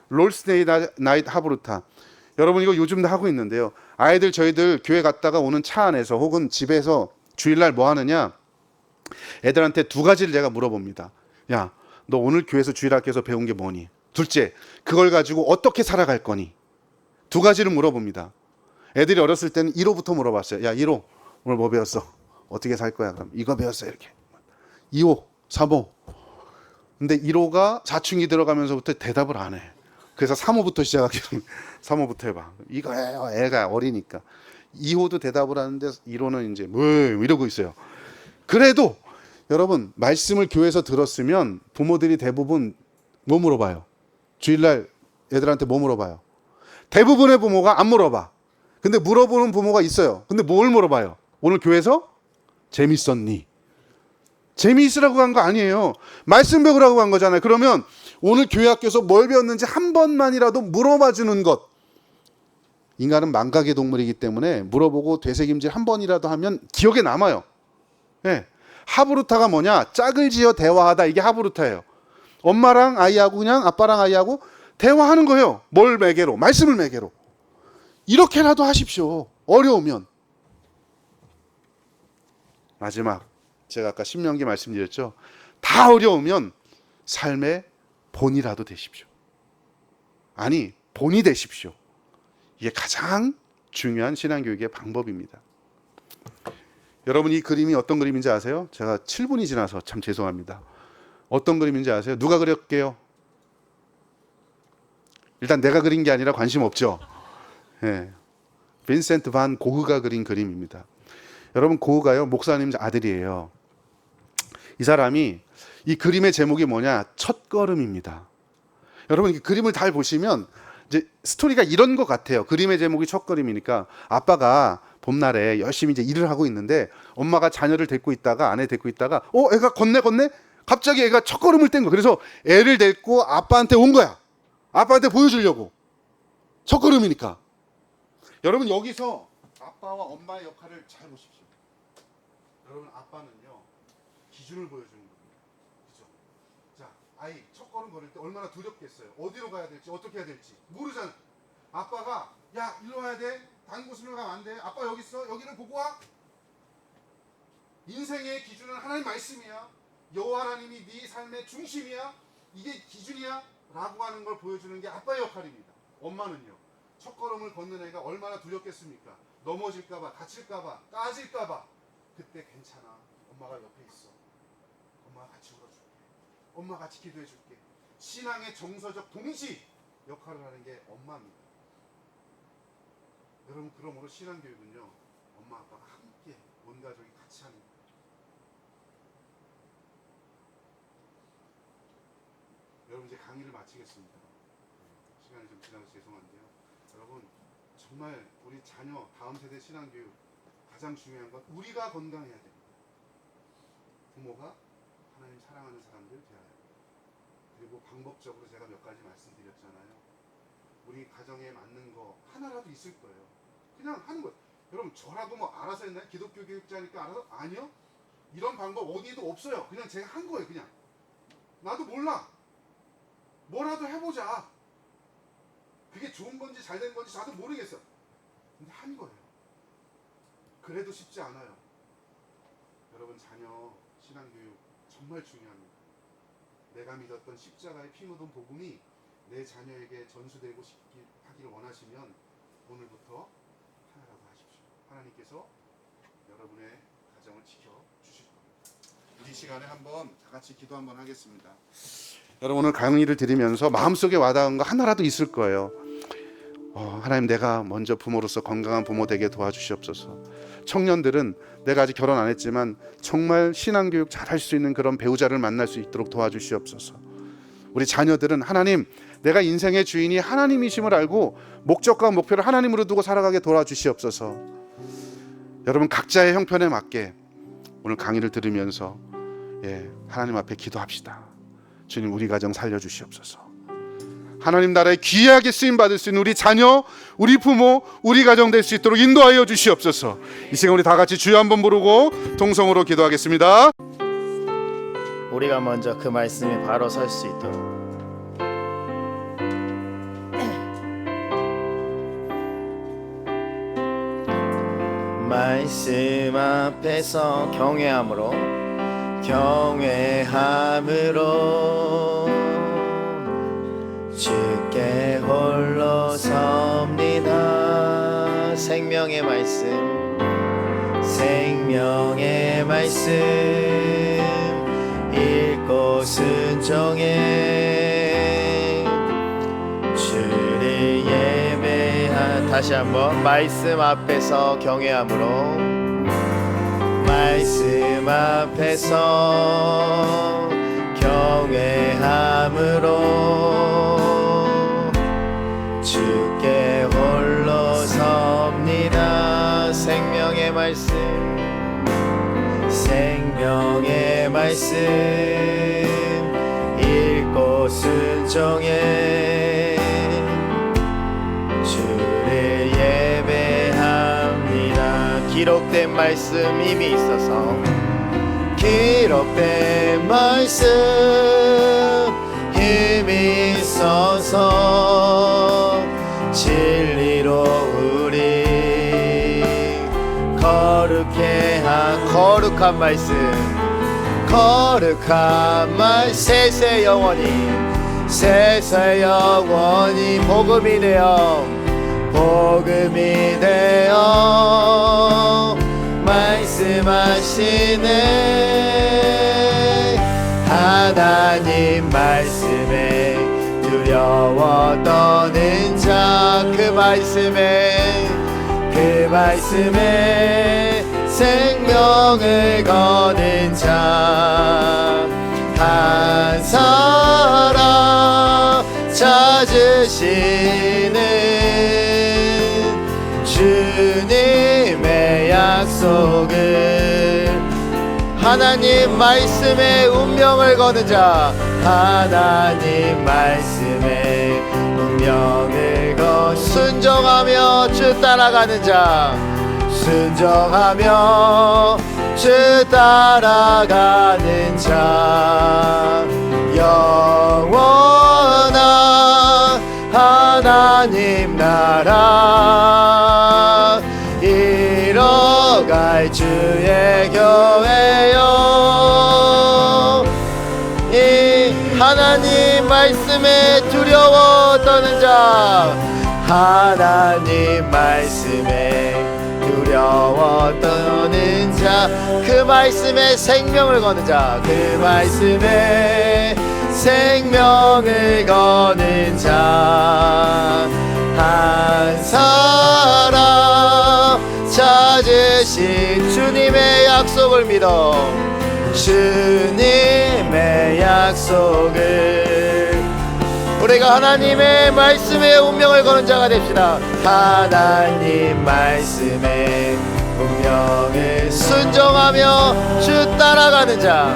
롤스데이 나이트 하브루타. 여러분 이거 요즘도 하고 있는데요. 아이들 저희들 교회 갔다가 오는 차 안에서 혹은 집에서 주일날 뭐 하느냐? 애들한테 두 가지를 제가 물어봅니다. 야, 너 오늘 교회에서 주일학교에서 배운 게 뭐니? 둘째, 그걸 가지고 어떻게 살아갈 거니? 두 가지를 물어봅니다. 애들이 어렸을 때는 1호부터 물어봤어요. 야, 1호 오늘 뭐 배웠어? 어떻게 살 거야? 그럼 이거 배웠어 이렇게. 2호, 3호. 근데 1호가 사춘기 들어가면서부터 대답을 안 해. 그래서 3호부터 시작하기로 3호부터 해봐. 이거 해요. 애가 어리니까. 2호도 대답을 하는데 1호는 이제 뭐 이러고 있어요. 그래도 여러분 말씀을 교회에서 들었으면 부모들이 대부분 뭐 물어봐요? 주일날 애들한테 뭐 물어봐요? 대부분의 부모가 안 물어봐. 근데 물어보는 부모가 있어요. 근데 뭘 물어봐요? 오늘 교회에서 재밌었니? 재미있으라고 간 거 아니에요. 말씀 배우라고 간 거잖아요. 그러면 오늘 교회 학교에서 뭘 배웠는지 한 번만이라도 물어봐 주는 것. 인간은 망각의 동물이기 때문에 물어보고 되새김질 한 번이라도 하면 기억에 남아요. 네. 하브루타가 뭐냐? 짝을 지어 대화하다. 이게 하브루타예요. 엄마랑 아이하고 그냥 아빠랑 아이하고 대화하는 거예요. 뭘 매개로? 말씀을 매개로. 이렇게라도 하십시오. 어려우면. 마지막. 제가 아까 신명기 말씀드렸죠. 다 어려우면 삶의 본이라도 되십시오. 아니, 본이 되십시오. 이게 가장 중요한 신앙교육의 방법입니다. 여러분 이 그림이 어떤 그림인지 아세요? 제가 7분이 지나서 참 죄송합니다. 어떤 그림인지 아세요? 누가 그렸게요? 일단 내가 그린 게 아니라 관심 없죠. 예. 빈센트 반 고흐가 그린 그림입니다. 여러분 고흐가요 목사님 아들이에요. 이 사람이 이 그림의 제목이 뭐냐? 첫걸음입니다. 여러분 이 그림을 잘 보시면 이제 스토리가 이런 것 같아요. 그림의 제목이 첫걸음이니까 아빠가 봄날에 열심히 이제 일을 하고 있는데 엄마가 자녀를 데리고 있다가 아내 데리고 있다가 애가 걷네 갑자기 애가 첫걸음을 뗀 거야. 그래서 애를 데리고 아빠한테 온 거야. 아빠한테 보여주려고. 첫걸음이니까. 여러분 여기서 아빠와 엄마의 역할을 잘 보십시오. 여러분 아빠는요 기준을 보여주는 겁니다. 그죠? 자, 아이 첫걸음 걸을 때 얼마나 두렵겠어요. 어디로 가야 될지 어떻게 해야 될지 모르잖아. 아빠가 야 일로 와야 돼. 다른 곳으로 가면 안 돼. 아빠 여기 있어. 여기를 보고 와. 인생의 기준은 하나님 말씀이야. 여호와 하나님이 네 삶의 중심이야. 이게 기준이야. 라고 하는 걸 보여주는 게 아빠의 역할입니다. 엄마는요. 첫걸음을 걷는 애가 얼마나 두렵겠습니까? 넘어질까봐, 다칠까봐, 까질까봐. 그때 괜찮아. 엄마가 옆에 있어. 엄마가 같이 울어줄게. 엄마가 같이 기도해줄게. 신앙의 정서적 동시 역할을 하는 게 엄마입니다. 여러분 그러므로 신앙교육은요. 엄마 아빠가 함께 온 가족이 같이 하는 거예요. 여러분 이제 강의를 마치겠습니다. 시간이 좀 지나서 죄송한데요. 여러분 정말 우리 자녀 다음 세대 신앙교육 가장 중요한 건 우리가 건강해야 됩니다. 부모가 하나님 사랑하는 사람들 되어야 합니다. 그리고 방법적으로 제가 몇 가지 말씀드렸잖아요. 우리 가정에 맞는 거 하나라도 있을 거예요. 그냥 하는 거예요. 여러분 저라도 뭐 알아서 했나요? 기독교 교육자니까 알아서? 아니요. 이런 방법 어디에도 없어요. 그냥 제가 한 거예요. 그냥 나도 몰라. 뭐라도 해보자. 그게 좋은 건지 잘 된 건지 저도 모르겠어. 근데 한 거예요. 그래도 쉽지 않아요. 여러분 자녀 신앙교육 정말 중요합니다. 내가 믿었던 십자가의 피 묻은 복음이 내 자녀에게 전수되고 하기를 원하시면 오늘부터 하나라도 하십시오. 하나님께서 여러분의 가정을 지켜주실 겁니다. 이 시간에 한번 다 같이 기도 한번 하겠습니다. 여러분 오늘 강의를 들으면서 마음속에 와닿은 거 하나라도 있을 거예요. 하나님 내가 먼저 부모로서 건강한 부모 되게 도와주시옵소서. 청년들은 내가 아직 결혼 안 했지만 정말 신앙교육 잘 할 수 있는 그런 배우자를 만날 수 있도록 도와주시옵소서. 우리 자녀들은 하나님 내가 인생의 주인이 하나님이심을 알고 목적과 목표를 하나님으로 두고 살아가게 도와주시옵소서. 여러분 각자의 형편에 맞게 오늘 강의를 들으면서 하나님 앞에 기도합시다. 주님 우리 가정 살려주시옵소서. 하나님 나라에 귀하게 쓰임 받을 수 있는 우리 자녀, 우리 부모, 우리 가정 될 수 있도록 인도하여 주시옵소서. 이 시간 우리 다 같이 주여 한번 부르고 동성으로 기도하겠습니다. 우리가 먼저 그 말씀이 바로 설 수 있도록 말씀 앞에서 경외함으로 주께 홀로 섭니다. 생명의 말씀 읽고 순종해 주를 예배한. 다시 한번 말씀 앞에서 경외함으로 말씀 앞에서 경외함으로 주께 홀로 섭니다. 생명의 말씀 읽고 순종해 주를 예배합니다. 기록된 말씀 힘이 있어서 기록된 말씀 힘이 있어서 진리로 우리 거룩한 말씀 세세 영원히 복음이 되어 말씀하시네. 하나님 말씀에 두려워 떠는 자, 그 말씀에 생명을 거는 자, 한 사람 찾으시는 주님의 약속을, 하나님 말씀에 운명을 거는 자, 하나님 말씀에 운명을 순종하며 주 따라가는 자, 순종하며 주 따라가는 자, 영원한 하나님 나라 이뤄갈 주의 교회요. 이 하나님 말씀에 두려워 떠는 자, 하나님 말씀에 두려워 떠는 자, 그 말씀에 생명을 거는 자, 그 말씀에 생명을 거는 자, 한 사람 찾으신 주님의 약속을 믿어, 주님의 약속을, 우리가 하나님의 말씀에 운명을 거는 자가 됩시다. 하나님 말씀에 운명을 순종하며 주 따라가는 자,